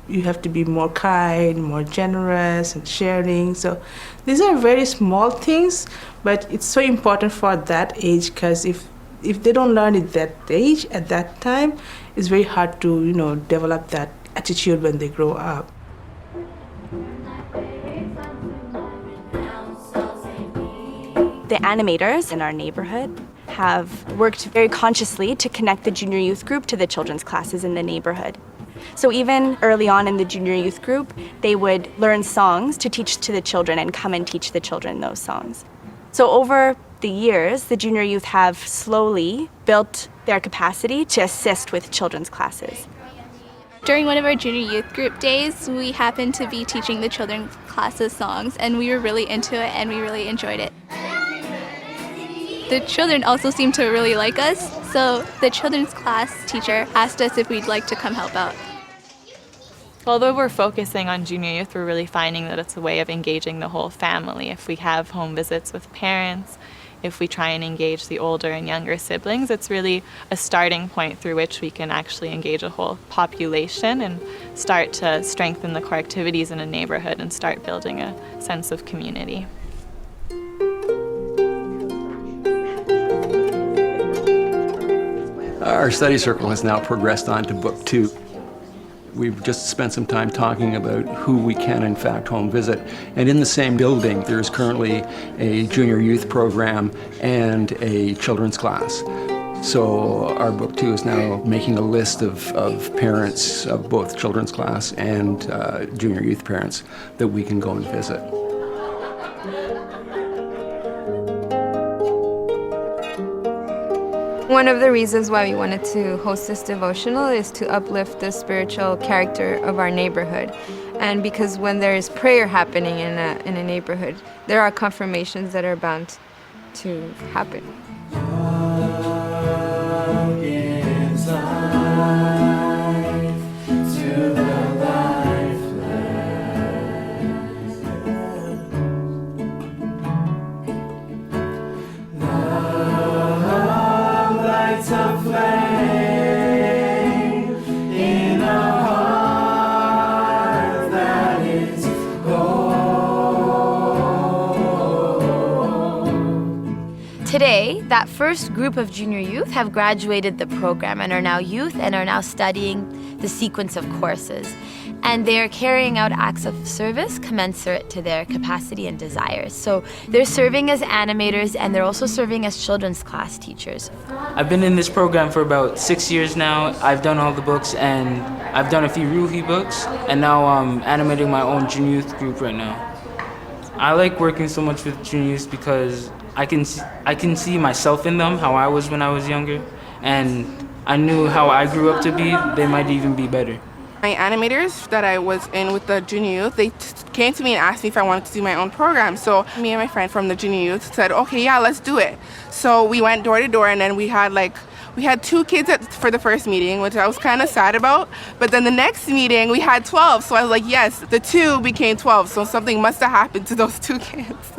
Speaker 3: you have to be more kind, more generous, and sharing. So these are very small things, but it's so important for that age, because if they don't learn it that age, at that time, it's very hard to, develop that attitude when they grow up.
Speaker 7: The animators in our neighborhood have worked very consciously to connect the junior youth group to the children's classes in the neighborhood. So even early on in the junior youth group, they would learn songs to teach to the children and come and teach the children those songs. So over the years, the junior youth have slowly built their capacity to assist with children's classes.
Speaker 10: During one of our junior youth group days, we happened to be teaching the children's classes songs, and we were really into it and we really enjoyed it. The children also seemed to really like us, so the children's class teacher asked us if we'd like to come help out.
Speaker 15: Although we're focusing on junior youth, we're really finding that it's a way of engaging the whole family. If we have home visits with parents, if we try and engage the older and younger siblings, it's really a starting point through which we can actually engage a whole population and start to strengthen the core activities in a neighborhood and start building a sense of community.
Speaker 18: Our study circle has now progressed on to book 2. We've just spent some time talking about who we can in fact home visit. And in the same building, there's currently a junior youth program and a children's class. So our book 2 is now making a list of parents of both children's class and junior youth parents that we can go and visit.
Speaker 26: One of the reasons why we wanted to host this devotional is to uplift the spiritual character of our neighborhood. And because when there is prayer happening in a neighborhood, there are confirmations that are bound to happen. Today, that first group of junior youth have graduated the program and are now youth and are now studying the sequence of courses. And they're carrying out acts of service commensurate to their capacity and desires. So they're serving as animators and they're also serving as children's class teachers.
Speaker 19: I've been in this program for about 6 years now. I've done all the books and I've done a few Ruhi books, and now I'm animating my own junior youth group right now. I like working so much with junior youth because I can see myself in them, how I was when I was younger, and I knew how I grew up to be. They might even be better.
Speaker 24: My animators that I was in with the junior youth, they came to me and asked me if I wanted to do my own program. So me and my friend from the junior youth said, okay, yeah, let's do it. So we went door to door, and then we had 2 kids for the first meeting, which I was kind of sad about. But then the next meeting, we had 12. So I was like, yes, the 2 became 12. So something must have happened to those 2 kids.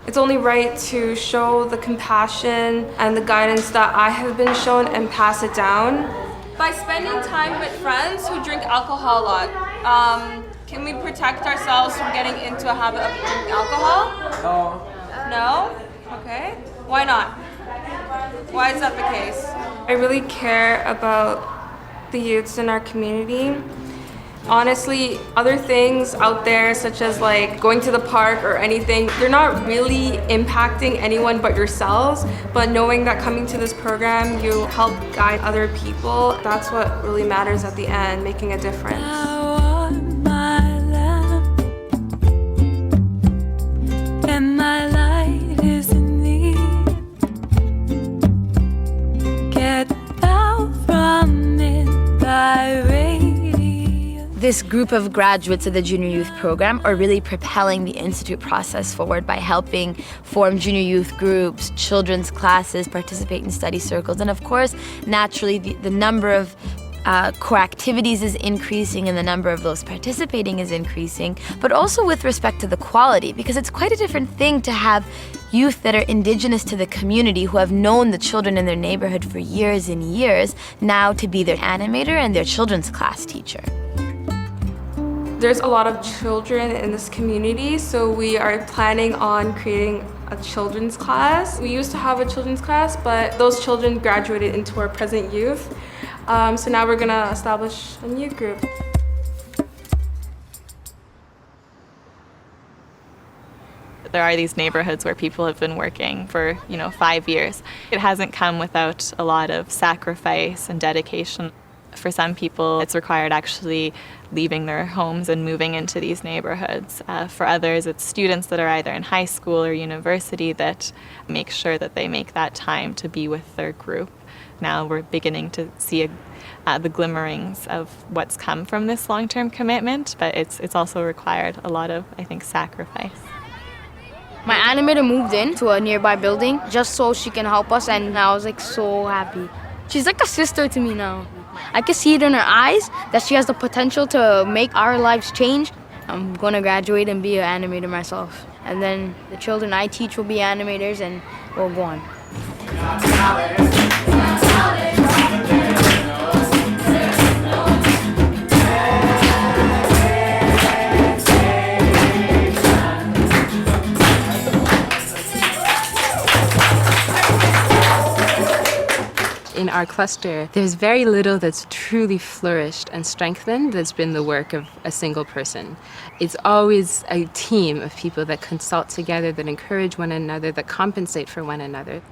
Speaker 13: It's only right to show the compassion and the guidance that I have been shown and pass it down. By spending time with friends who drink alcohol a lot, can we protect ourselves from getting into a habit of drinking alcohol? No. No? Okay. Why not? Why is that the case? I really care about the youths in our community. Honestly, other things out there, such as going to the park or anything, they're not really impacting anyone but yourselves. But knowing that coming to this program, you help guide other people, that's what really matters at the end, making a difference.
Speaker 27: And my light is in thee. Get out from it thy way.
Speaker 1: This group of graduates of the Junior Youth Program are really propelling the Institute process forward by helping form junior youth groups, children's classes, participate in study circles, and of course, naturally, the number of core activities is increasing and the number of those participating is increasing, but also with respect to the quality, because it's quite a different thing to have youth that are indigenous to the community who have known the children in their neighborhood for years and years, now to be their animator and their children's class teacher.
Speaker 13: There's a lot of children in this community, so we are planning on creating a children's class. We used to have a children's class, but those children graduated into our present youth. So now we're gonna establish a new group.
Speaker 15: There are these neighborhoods where people have been working for, 5 years. It hasn't come without a lot of sacrifice and dedication. For some people, it's required actually leaving their homes and moving into these neighborhoods. For others, it's students that are either in high school or university that make sure that they make that time to be with their group. Now we're beginning to see the glimmerings of what's come from this long-term commitment, but it's also required a lot of, I think, sacrifice.
Speaker 17: My animator moved in to a nearby building just so she can help us, and I was so happy. She's like a sister to me now. I can see it in her eyes that she has the potential to make our lives change. I'm going to graduate and be an animator myself. And then the children I teach will be animators and we'll go on.
Speaker 2: In our cluster, there's very little that's truly flourished and strengthened that's been the work of a single person. It's always a team of people that consult together, that encourage one another, that compensate for one another.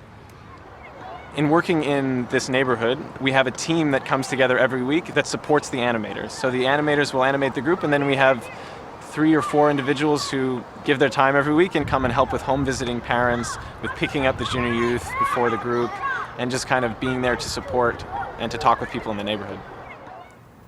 Speaker 11: In working in this neighborhood, we have a team that comes together every week that supports the animators. So the animators will animate the group, and then we have 3 or 4 individuals who give their time every week and come and help with home visiting parents, with picking up the junior youth before the group, and just kind of being there to support and to talk with people in the neighborhood.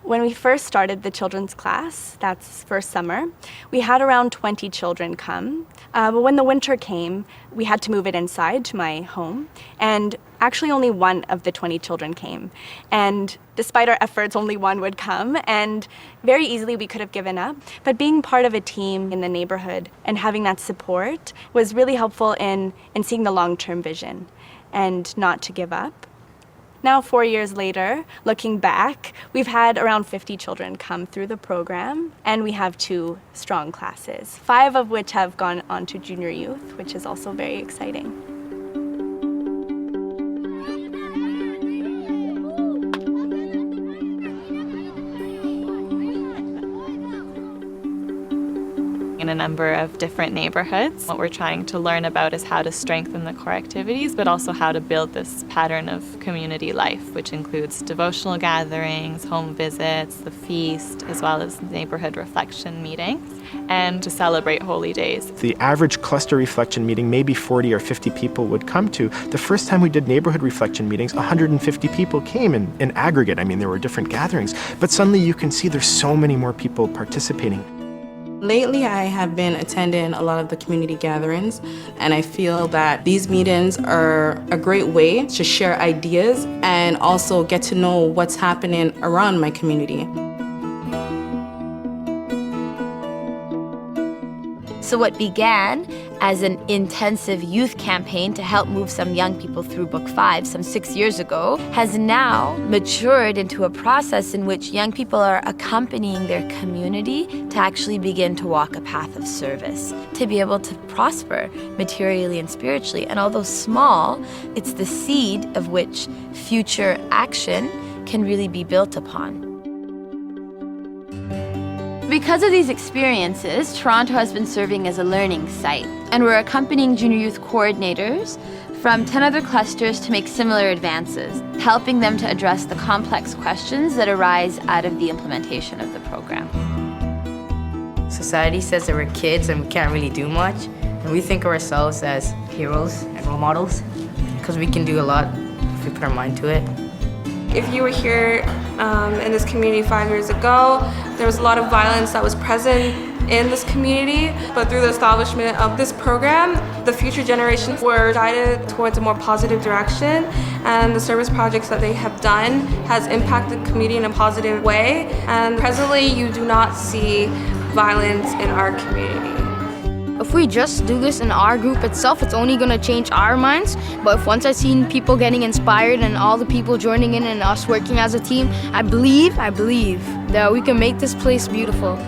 Speaker 7: When we first started the children's class, that's first summer, we had around 20 children come. But when the winter came, we had to move it inside to my home. And actually only one of the 20 children came. And despite our efforts, only one would come. And very easily we could have given up. But being part of a team in the neighborhood and having that support was really helpful in seeing the long-term vision and not to give up. Now, 4 years later, looking back, we've had around 50 children come through the program, and we have 2 strong classes, 5 of which have gone on to junior youth, which is also very exciting.
Speaker 15: In a number of different neighborhoods. What we're trying to learn about is how to strengthen the core activities, but also how to build this pattern of community life, which includes devotional gatherings, home visits, the feast, as well as neighborhood reflection meetings, and to celebrate holy days.
Speaker 11: The average cluster reflection meeting, maybe 40 or 50 people would come to. The first time we did neighborhood reflection meetings, 150 people came in aggregate. I mean, there were different gatherings, but suddenly you can see there's so many more people participating.
Speaker 20: Lately, I have been attending a lot of the community gatherings, and I feel that these meetings are a great way to share ideas and also get to know what's happening around my community.
Speaker 1: So what began as an intensive youth campaign to help move some young people through Book 5 some 6 years ago has now matured into a process in which young people are accompanying their community to actually begin to walk a path of service, to be able to prosper materially and spiritually. And although small, it's the seed of which future action can really be built upon. Because of these experiences, Toronto has been serving as a learning site, and we're accompanying junior youth coordinators from 10 other clusters to make similar advances, helping them to address the complex questions that arise out of the implementation of the program.
Speaker 21: Society says that we're kids and we can't really do much, and we think of ourselves as heroes and role models because we can do a lot if we put our mind to it.
Speaker 13: If you were here in this community 5 years ago, there was a lot of violence that was present in this community, but through the establishment of this program, the future generations were guided towards a more positive direction, and the service projects that they have done has impacted the community in a positive way, and presently you do not see violence in our community.
Speaker 17: If we just do this in our group itself, it's only going to change our minds. But if once I've seen people getting inspired and all the people joining in and us working as a team, I believe that we can make this place beautiful.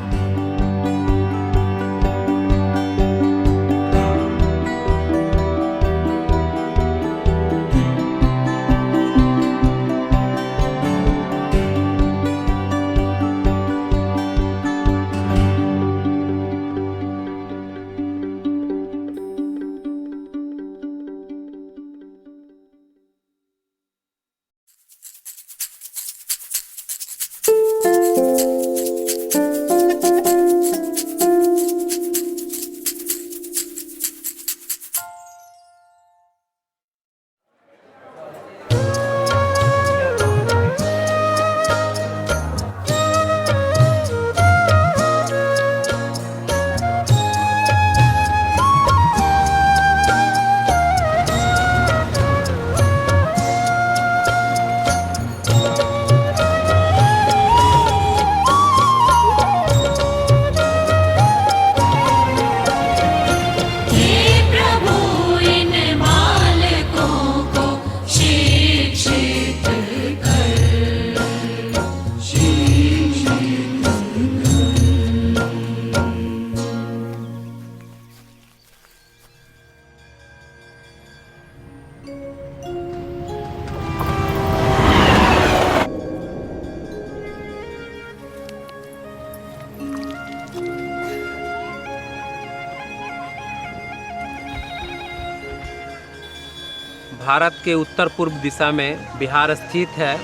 Speaker 4: Bharat के उत्तर पूर्व दिशा में बिहार स्थित है।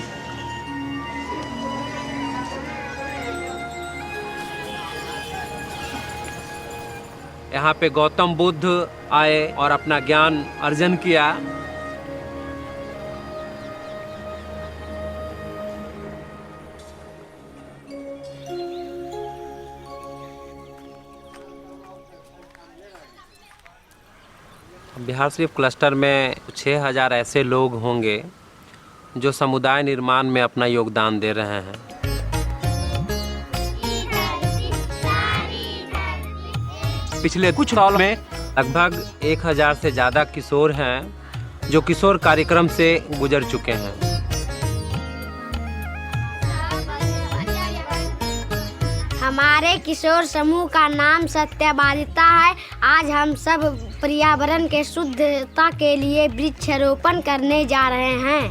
Speaker 4: यहाँ पे गौतम बुद्ध आए और अपना ज्ञान अर्जन किया। बिहार शरीफ क्लस्टर में 6000 ऐसे लोग होंगे जो समुदाय निर्माण में अपना योगदान दे रहे हैं। पिछले कुछ सालों में लगभग 1000 से ज़्यादा किशोर हैं जो किशोर कार्यक्रम से गुजर चुके हैं।
Speaker 16: हमारे किशोर समूह का नाम सत्यवादिता है। आज हम सब पर्यावरण के शुद्धता के लिए वृक्षारोपण करने जा रहे हैं।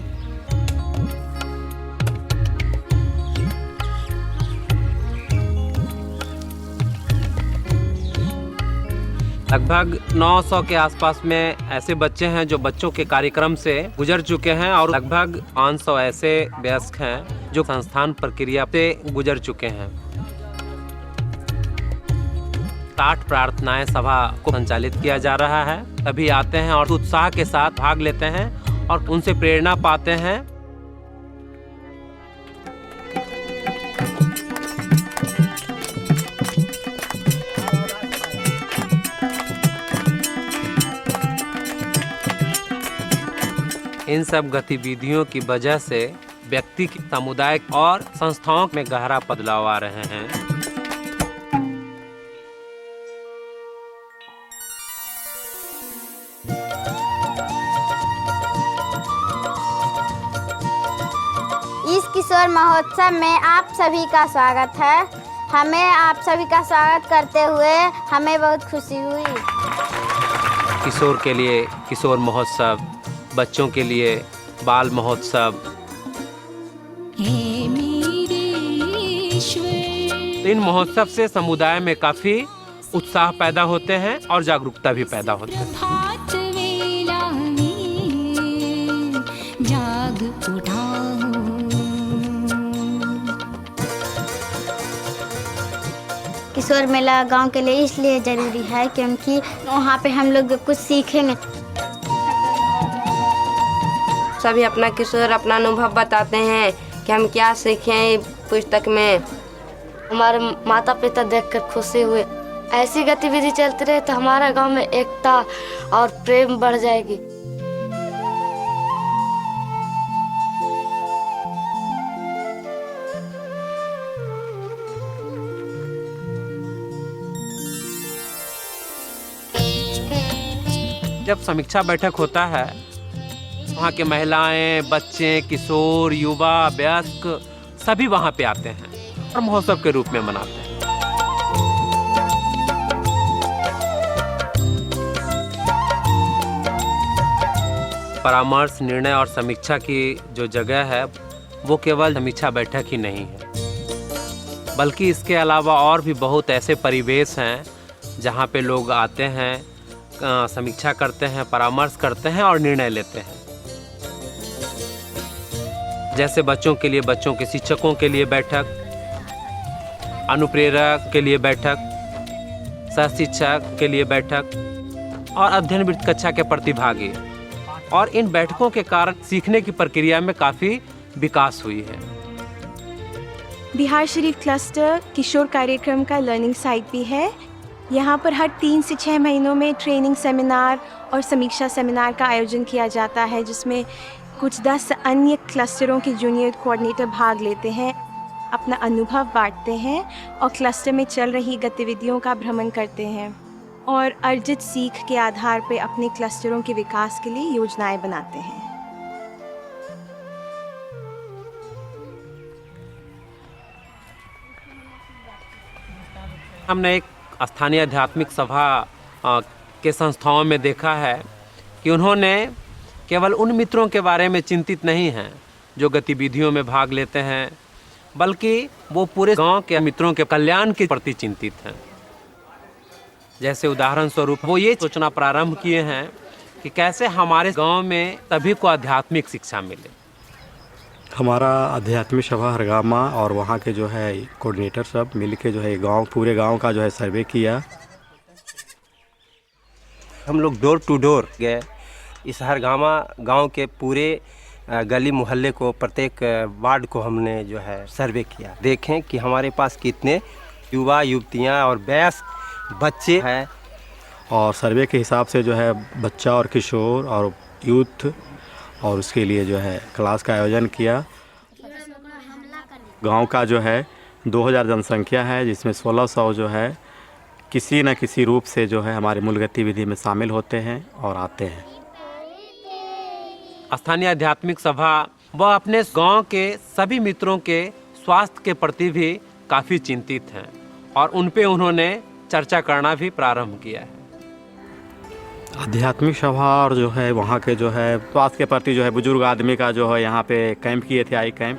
Speaker 4: लगभग 900 के आसपास में ऐसे बच्चे हैं जो बच्चों के कार्यक्रम से गुजर चुके हैं और लगभग 500 ऐसे वयस्क हैं जो संस्थान प्रक्रिया से गुजर चुके हैं। 60 प्रार्थनाएं सभा को संचालित किया जा रहा है। सभी आते हैं और उत्साह के साथ भाग लेते हैं और उनसे प्रेरणा पाते हैं। इन सब गतिविधियों की वजह से व्यक्ति, समुदाय और संस्थाओं में गहरा बदलाव आ रहे हैं।
Speaker 16: इस किशोर महोत्सव में आप सभी का स्वागत है। हमें आप सभी का स्वागत करते हुए हमें बहुत खुशी हुई।
Speaker 4: किशोर के लिए किशोर महोत्सव, बच्चों के लिए बाल महोत्सव। इन महोत्सव से समुदाय में काफी उत्साह पैदा होते हैं और जागरूकता भी पैदा होती है।
Speaker 16: किशोर मेला गांव के लिए इसलिए ज़रूरी है क्योंकि वहाँ पे हम लोग कुछ सीखेंगे।
Speaker 26: सभी अपना किशोर अपना अनुभव बताते हैं कि हम क्या सीखें पुस्तक में।
Speaker 16: हमारे माता पिता देखकर खुशी हुए। ऐसी गतिविधि चलती रहे तो हमारे गांव में एकता और प्रेम बढ़ जाएगी।
Speaker 4: जब समीक्षा बैठक होता है, वहाँ के महिलाएं, बच्चे, किशोर, युवा, वयस्क सभी वहाँ पे आते हैं और महोत्सव के रूप में मनाते हैं। परामर्श, निर्णय और समीक्षा की जो जगह है वो केवल समीक्षा बैठक ही नहीं है, बल्कि इसके अलावा और भी बहुत ऐसे परिवेश हैं जहाँ पे लोग आते हैं, समीक्षा करते हैं, परामर्श करते हैं और निर्णय लेते हैं। जैसे बच्चों के लिए बच्चों के शिक्षकों के लिए बैठक, अनुप्रेरक के लिए बैठक, सह शिक्षक के लिए बैठक और अध्ययन वृत्त कक्षा के प्रतिभागी। और इन बैठकों के कारण सीखने की प्रक्रिया में काफ़ी विकास हुई है।
Speaker 5: बिहार शरीफ क्लस्टर किशोर कार्यक्रम का लर्निंग साइट भी है। यहाँ पर हर 3 से 6 महीनों में ट्रेनिंग सेमिनार और समीक्षा सेमिनार का आयोजन किया जाता है, जिसमें कुछ 10 अन्य क्लस्टरों के जूनियर कोऑर्डिनेटर भाग लेते हैं, अपना अनुभव बांटते हैं और क्लस्टर में चल रही गतिविधियों का भ्रमण करते हैं और अर्जित सीख के आधार पर अपने क्लस्टरों के विकास के लिए योजनाएं बनाते हैं।
Speaker 4: हमने एक स्थानीय आध्यात्मिक सभा के संस्थाओं में देखा है कि उन्होंने केवल उन मित्रों के बारे में चिंतित नहीं हैं जो गतिविधियों में भाग लेते हैं, बल्कि वो पूरे गांव के मित्रों के कल्याण के प्रति चिंतित हैं। जैसे उदाहरण स्वरूप वो ये सोचना प्रारंभ किए हैं कि कैसे हमारे गांव में सभी को आध्यात्मिक शिक्षा मिले।
Speaker 6: हमारा आध्यात्मिक सभा हरगामा और वहाँ के जो है कोऑर्डिनेटर सब मिल के जो है गांव, पूरे गांव का जो है सर्वे किया।
Speaker 9: हम लोग डोर टू डोर गए, इस हरगामा गांव के पूरे गली मोहल्ले को, प्रत्येक वार्ड को हमने जो है सर्वे किया। देखें कि हमारे पास कितने युवा युवतियाँ और वयस्क बच्चे हैं।
Speaker 6: और सर्वे के हिसाब से जो है बच्चा और किशोर और यूथ और उसके लिए जो है क्लास का आयोजन किया। गांव का जो है 2000 जनसंख्या है, जिसमें 1600 जो है किसी न किसी रूप से जो है हमारे मूल गतिविधि में शामिल होते हैं और आते हैं।
Speaker 4: स्थानीय आध्यात्मिक सभा वह अपने गांव के सभी मित्रों के स्वास्थ्य के प्रति भी काफ़ी चिंतित हैं और उन पे उन्होंने चर्चा करना भी प्रारंभ किया है।
Speaker 6: आध्यात्मिक सभा और जो है वहाँ के जो है स्वास्थ्य के प्रति जो है बुजुर्ग आदमी का जो है यहाँ पे कैंप किए थे, आई कैंप।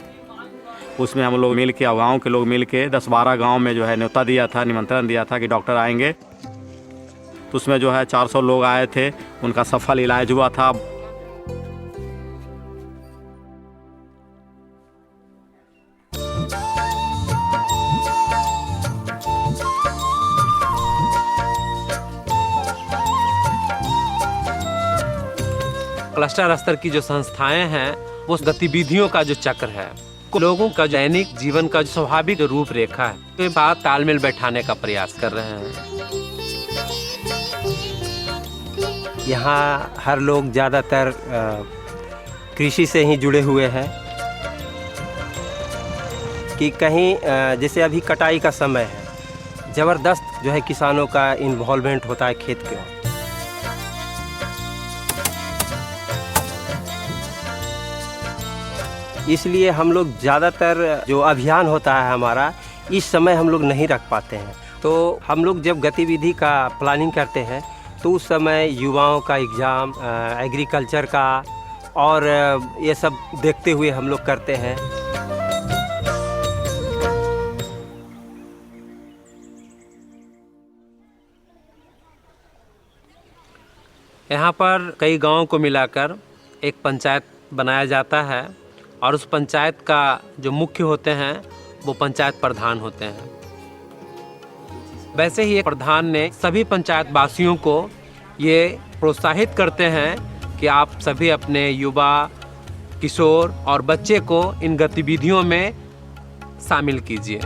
Speaker 6: उसमें हम लोग मिल के, गाँव के लोग मिल के 10-12 गाँव में जो है न्योता दिया था, निमंत्रण दिया था कि डॉक्टर आएंगे। तो उसमें जो है 400 लोग आए थे, उनका सफल इलाज हुआ था।
Speaker 4: क्लस्टर स्तर की जो संस्थाएं हैं वो गतिविधियों का जो चक्र है, लोगों का दैनिक जीवन का जो स्वाभाविक रूपरेखा है, के साथ तालमेल बैठाने का प्रयास कर रहे हैं।
Speaker 9: यहाँ हर लोग ज़्यादातर कृषि से ही जुड़े हुए हैं कि कहीं जैसे अभी कटाई का समय है, ज़बरदस्त जो है किसानों का इन्वॉल्वमेंट होता है खेत के। इसलिए हम लोग ज़्यादातर जो अभियान होता है हमारा, इस समय हम लोग नहीं रख पाते हैं। तो हम लोग जब गतिविधि का प्लानिंग करते हैं तो उस समय युवाओं का एग्ज़ाम, एग्रीकल्चर का और ये सब देखते हुए हम लोग करते हैं।
Speaker 4: यहाँ पर कई गांवों को मिलाकर एक पंचायत बनाया जाता है और उस पंचायत का जो मुख्य होते हैं वो पंचायत प्रधान होते हैं। वैसे ही एक प्रधान ने सभी पंचायत वासियों को ये प्रोत्साहित करते हैं कि आप सभी अपने युवा किशोर और बच्चे को इन गतिविधियों में शामिल कीजिए।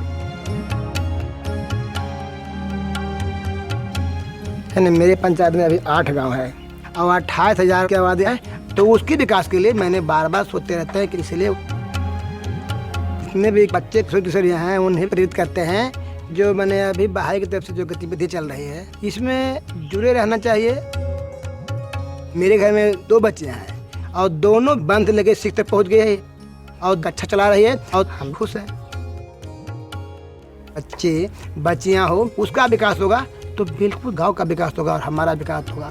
Speaker 3: मेरे पंचायत में अभी 8 गांव है और 28,000 की आबादी है, तो उसके विकास के लिए मैंने बार बार सोचते रहते हैं कि इसलिए जितने भी बच्चे किशोर यहाँ हैं उन्हें प्रेरित करते हैं। जो मैंने अभी बहाई की तरफ से जो गतिविधि चल रही है इसमें जुड़े रहना चाहिए। मेरे घर में 2 बच्चे हैं और दोनों बंद लगे सीख तक पहुँच गए हैं और अच्छा चला रही है और हम खुश हैं। बच्चे बच्चियाँ हो उसका विकास होगा तो बिल्कुल गांव का विकास होगा और हमारा विकास होगा।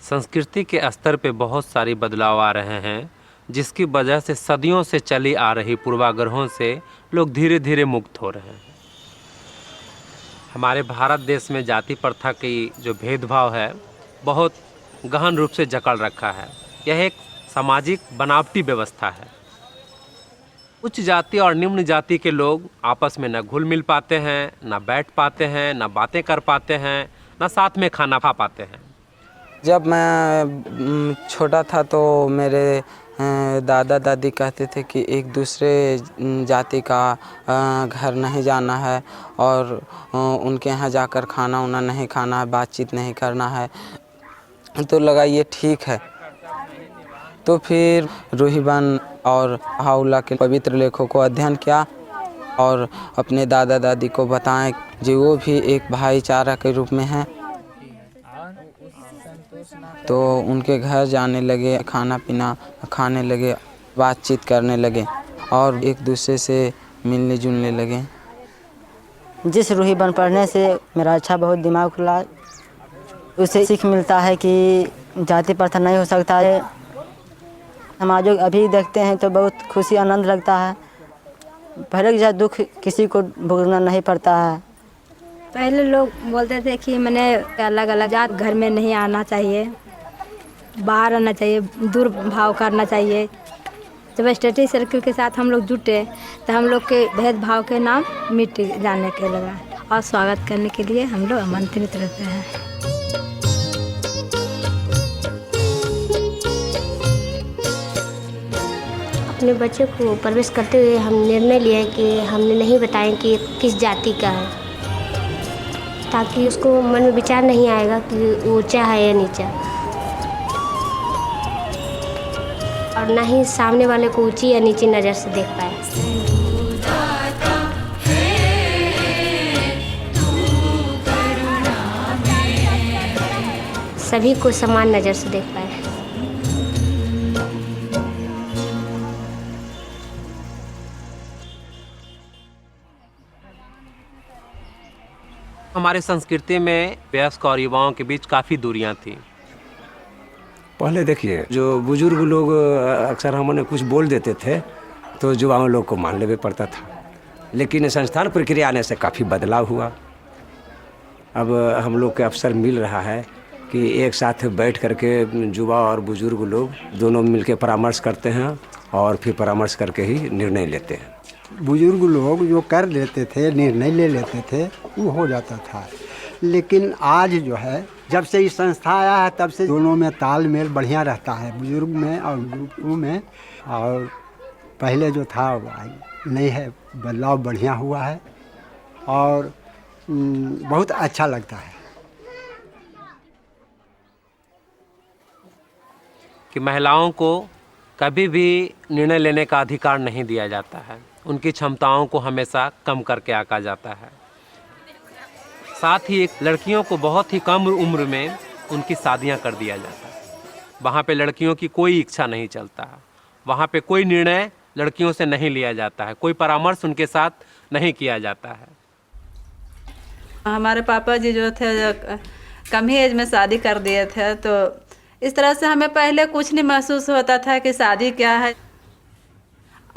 Speaker 4: संस्कृति के स्तर पे बहुत सारी बदलाव आ रहे हैं, जिसकी वजह से सदियों से चली आ रही पूर्वाग्रहों से लोग धीरे धीरे मुक्त हो रहे हैं। हमारे भारत देश में जाति प्रथा की जो भेदभाव है बहुत गहन रूप से जकड़ रखा है। यह एक सामाजिक बनावटी व्यवस्था है। उच्च जाति और निम्न जाति के लोग आपस में न घुल मिल पाते हैं, न बैठ पाते हैं, न बातें कर पाते हैं, न साथ में खाना खा पाते हैं।
Speaker 8: जब मैं छोटा था तो मेरे दादा दादी कहते थे कि एक दूसरे जाति का घर नहीं जाना है और उनके यहाँ जाकर खाना उना नहीं खाना है, बातचीत नहीं करना है। तो लगा ये ठीक है। तो फिर रूहीबन और हाउला के पवित्र लेखों को अध्ययन किया और अपने दादा दादी को बताएं जो वो भी एक भाईचारा के रूप में हैं। तो उनके घर जाने लगे, खाना पीना खाने लगे, बातचीत करने लगे और एक दूसरे से मिलने जुलने लगे।
Speaker 12: जिस रूहीबन पढ़ने से मेरा अच्छा बहुत दिमाग खुला। उससे सीख मिलता है कि जाति प्रथा नहीं हो सकता है। समाजों अभी देखते हैं तो बहुत खुशी आनंद लगता है। पहले जैसा दुख किसी को भुगतना नहीं पड़ता है।
Speaker 14: पहले लोग बोलते थे कि मैंने अलग अलग जात घर में नहीं आना चाहिए, बाहर आना चाहिए, दूर भाव करना चाहिए। जब स्टडी सर्कल के साथ हम लोग जुटे तो हम लोग के भेदभाव के नाम मिट जाने के लगा और स्वागत करने के लिए हम लोग आमंत्रित रहते हैं।
Speaker 16: अपने बच्चे को प्रवेश करते हुए हम निर्णय लिया कि हमने नहीं बताएं कि किस जाति का है, ताकि उसको मन में विचार नहीं आएगा कि ऊंचा है या नीचा, और ना ही सामने वाले को ऊंची या नीची नज़र से देख पाए। सभी को समान नज़र से देख पाए।
Speaker 4: हमारे संस्कृति में वयस्क और युवाओं के बीच काफ़ी दूरियां थी।
Speaker 9: पहले देखिए जो बुजुर्ग लोग अक्सर हमने कुछ बोल देते थे तो युवाओं लोग को मान लेना पड़ता था, लेकिन संस्थान प्रक्रिया आने से काफ़ी बदलाव हुआ। अब हम लोग के अवसर मिल रहा है कि एक साथ बैठ करके युवा और बुजुर्ग लोग दोनों मिलकर परामर्श करते हैं और फिर परामर्श करके ही निर्णय लेते हैं।
Speaker 3: बुजुर्ग लोग जो कर लेते थे, निर्णय ले लेते थे, वो हो जाता था। लेकिन आज जो है जब से इस संस्था आया है तब से दोनों में तालमेल बढ़िया रहता है, बुजुर्ग में और ग्रुपों में। और पहले जो था नहीं है, बदलाव बढ़िया हुआ है और बहुत अच्छा लगता है
Speaker 4: कि महिलाओं को कभी भी निर्णय लेने का अधिकार नहीं दिया जाता है। उनकी क्षमताओं को हमेशा कम करके आंका जाता है। साथ ही लड़कियों को बहुत ही कम उम्र में उनकी शादियां कर दिया जाता है। वहाँ पे लड़कियों की कोई इच्छा नहीं चलता है, वहाँ पे कोई निर्णय लड़कियों से नहीं लिया जाता है, कोई परामर्श उनके साथ नहीं किया जाता है।
Speaker 22: हमारे पापा जी जो थे कम ही एज में शादी कर दिए थे, तो इस तरह से हमें पहले कुछ नहीं महसूस होता था कि शादी क्या है।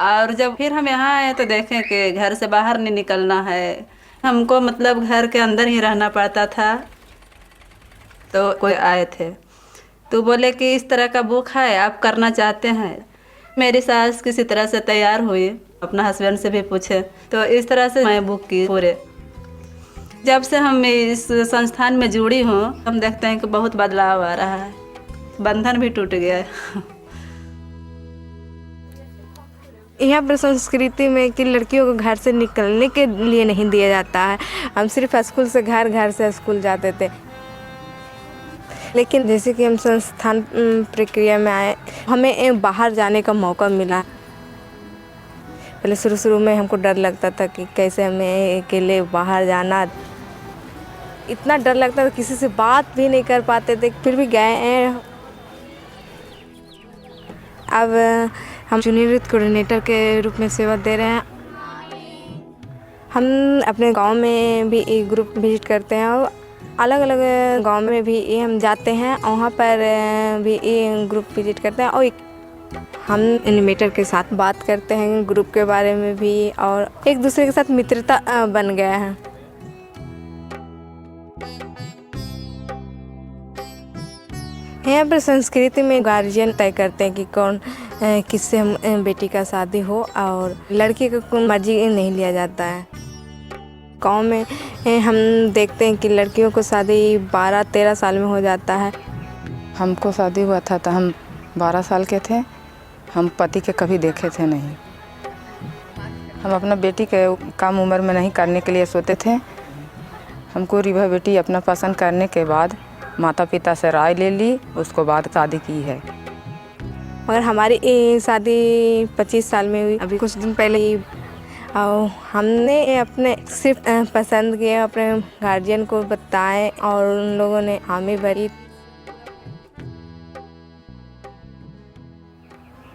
Speaker 22: और जब फिर हम यहाँ आए तो देखें कि घर से बाहर नहीं निकलना है, हमको मतलब घर के अंदर ही रहना पड़ता था। तो कोई आए थे तो बोले कि इस तरह का बुक है, आप करना चाहते हैं। मेरी सास किसी तरह से तैयार हुई, अपना हस्बैंड से भी पूछे, तो इस तरह से मैं बुक की पूरे। जब से हम इस संस्थान में जुड़ी हूँ हम देखते हैं कि बहुत बदलाव आ रहा है, बंधन भी टूट गया है।
Speaker 5: यहाँ पर संस्कृति में कि लड़कियों को घर से निकलने के लिए नहीं दिया जाता है। हम सिर्फ स्कूल से घर, घर से स्कूल जाते थे। लेकिन जैसे कि हम संस्थान प्रक्रिया में आए, हमें बाहर जाने का मौका मिला। पहले शुरू में हमको डर लगता था कि कैसे हमें अकेले बाहर जाना, इतना डर लगता था, किसी से बात भी नहीं कर पाते थे, फिर भी गए हैं। अब हम जूनियर यूथ कोऑर्डिनेटर के रूप में सेवा दे रहे हैं। हम अपने गांव में भी एक ग्रुप विजिट करते हैं और अलग अलग गांव में भी हम जाते हैं, वहाँ पर भी एक ग्रुप विजिट करते हैं और हम एनिमेटर के साथ बात करते हैं ग्रुप के बारे में भी, और एक दूसरे के साथ मित्रता बन गया है। यहाँ पर संस्कृति में गार्जियन तय करते हैं कि कौन किससे हम बेटी का शादी हो, और लड़की को कोई मर्जी नहीं लिया जाता है। गांव में हम देखते हैं कि लड़कियों को शादी 12-13 साल में हो जाता है।
Speaker 10: हमको शादी हुआ था तो हम 12 साल के थे। हम पति के कभी देखे थे नहीं। हम अपना बेटी के कम उम्र में नहीं करने के लिए सोचते थे। हमको रिवा बेटी अपना पसंद करने के बाद माता पिता से राय ले ली, उसको बाद शादी की है।
Speaker 5: मगर हमारी शादी 25 साल में हुई, अभी कुछ दिन पहले ही। और हमने अपने सिर्फ पसंद किए, अपने गार्जियन को बताएं और उन लोगों ने हामी भरी।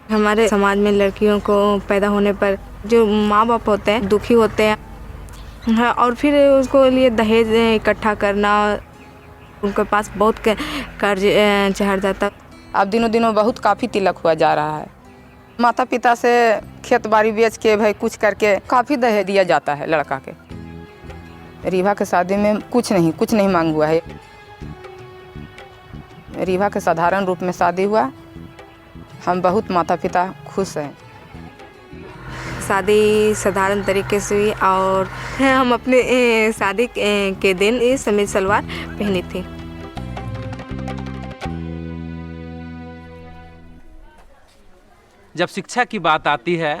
Speaker 5: हमारे समाज में लड़कियों को पैदा होने पर जो माँ बाप होते हैं दुखी होते हैं, और फिर उसको लिए दहेज इकट्ठा करना, उनके पास बहुत कर्ज चढ़ जाता।
Speaker 10: अब दिनों दिनों बहुत काफ़ी तिलक हुआ जा रहा है। माता पिता से खेत बाड़ी बेच के भाई कुछ करके काफ़ी दहेज दिया जाता है लड़का के। रीवा के शादी में कुछ नहीं मांग हुआ है। रीवा के साधारण रूप में शादी हुआ। हम बहुत माता पिता खुश हैं।
Speaker 5: शादी साधारण तरीके से हुई और हम अपने शादी के दिन समीज सलवार पहनी थी।
Speaker 4: जब शिक्षा की बात आती है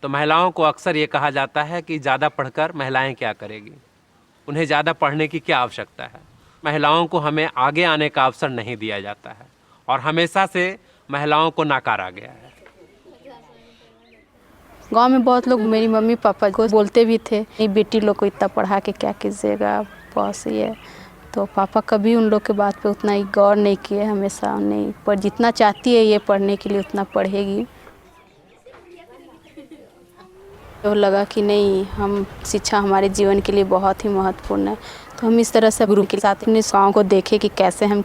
Speaker 4: तो महिलाओं को अक्सर ये कहा जाता है कि ज़्यादा पढ़कर महिलाएं क्या करेगी, उन्हें ज़्यादा पढ़ने की क्या आवश्यकता है। महिलाओं को हमें आगे आने का अवसर नहीं दिया जाता है और हमेशा से महिलाओं को नकारा गया है।
Speaker 18: गांव में बहुत लोग मेरी मम्मी पापा को बोलते भी थे, नहीं बेटी लोग को इतना पढ़ा के क्या कीजिएगा, बस ये। तो पापा कभी उन लोग के बात पे उतना ही गौर नहीं किए, हमेशा नहीं, पर जितना चाहती है ये पढ़ने के लिए उतना पढ़ेगी। तो लगा कि नहीं, हम शिक्षा हमारे जीवन के लिए बहुत ही महत्वपूर्ण है। तो हम इस तरह से गुरु के साथ अपने गाँव को देखे कि कैसे हम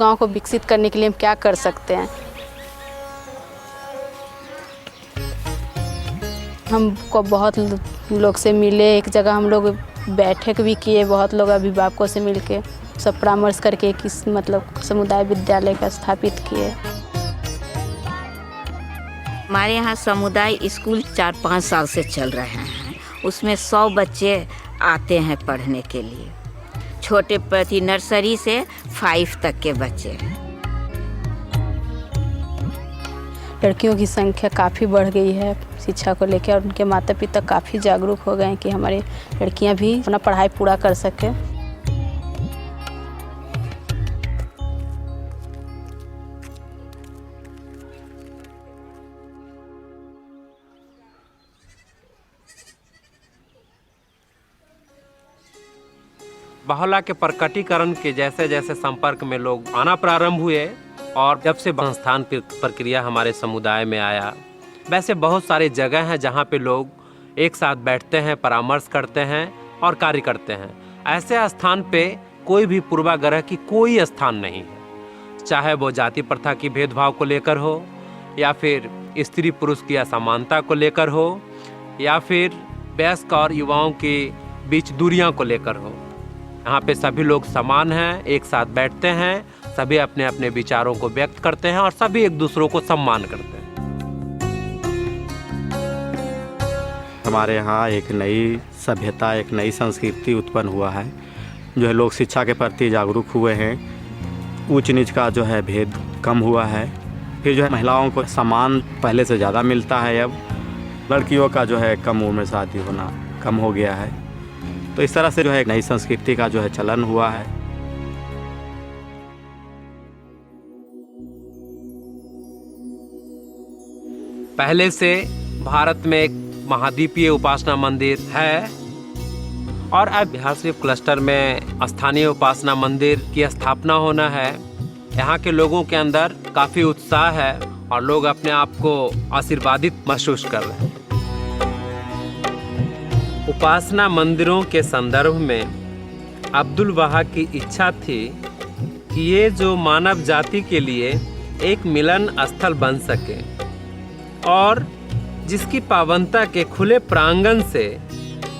Speaker 18: गाँव को विकसित करने के लिए हम क्या कर सकते हैं। हमको बहुत लोग से मिले, एक जगह हम लोग बैठक भी किए, बहुत लोग अभिभावकों से मिलके सब परामर्श करके किस मतलब समुदाय विद्यालय का स्थापित किए।
Speaker 19: हमारे यहाँ समुदाय स्कूल 4-5 साल से चल रहे हैं। उसमें 100 बच्चे आते हैं पढ़ने के लिए। छोटे प्रति नर्सरी से 5 तक के बच्चे हैं।
Speaker 18: लड़कियों की संख्या काफ़ी बढ़ गई है शिक्षा को लेकर, और उनके माता पिता काफ़ी जागरूक हो गए हैं कि हमारी लड़कियां भी अपना पढ़ाई पूरा कर सकें।
Speaker 4: बाहुला के प्रकटीकरण के जैसे जैसे संपर्क में लोग आना प्रारंभ हुए और जब से संस्थान प्रक्रिया हमारे समुदाय में आया, वैसे बहुत सारे जगह हैं जहाँ पे लोग एक साथ बैठते हैं, परामर्श करते हैं और कार्य करते हैं। ऐसे स्थान पे कोई भी पूर्वाग्रह की कोई स्थान नहीं है, चाहे वो जाति प्रथा की भेदभाव को लेकर हो, या फिर स्त्री पुरुष की असमानता को लेकर हो, या फिर वयस्क और युवाओं के बीच दूरियां को लेकर हो। यहाँ पे सभी लोग समान हैं, एक साथ बैठते हैं, सभी अपने अपने विचारों को व्यक्त करते हैं और सभी एक दूसरों को सम्मान करते हैं।
Speaker 6: हमारे यहाँ एक नई सभ्यता, एक नई संस्कृति उत्पन्न हुआ है जो है लोग शिक्षा के प्रति जागरूक हुए हैं, ऊंच नीच का जो है भेद कम हुआ है। फिर जो है महिलाओं को सम्मान पहले से ज़्यादा मिलता है। अब लड़कियों का जो है कम उम्र में शादी होना कम हो गया है। तो इस तरह से जो है एक नई संस्कृति का जो है चलन हुआ है।
Speaker 4: पहले से भारत में एक महाद्वीपीय उपासना मंदिर है और अब बिहार शरीफ क्लस्टर में स्थानीय उपासना मंदिर की स्थापना होना है। यहाँ के लोगों के अंदर काफ़ी उत्साह है और लोग अपने आप को आशीर्वादित महसूस कर रहे हैं। उपासना मंदिरों के संदर्भ में अब्दुल वहा की इच्छा थी कि ये जो मानव जाति के लिए एक मिलन स्थल बन सके और जिसकी पावनता के खुले प्रांगण से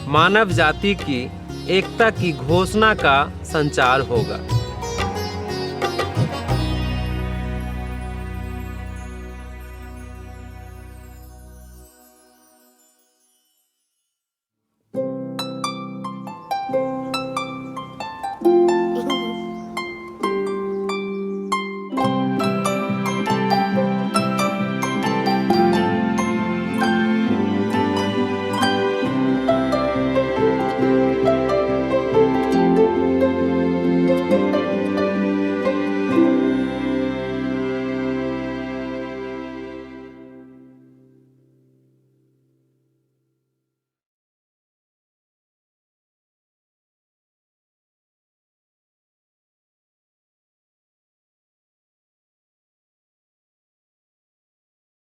Speaker 4: मानव जाति की एकता की घोषणा का संचार होगा।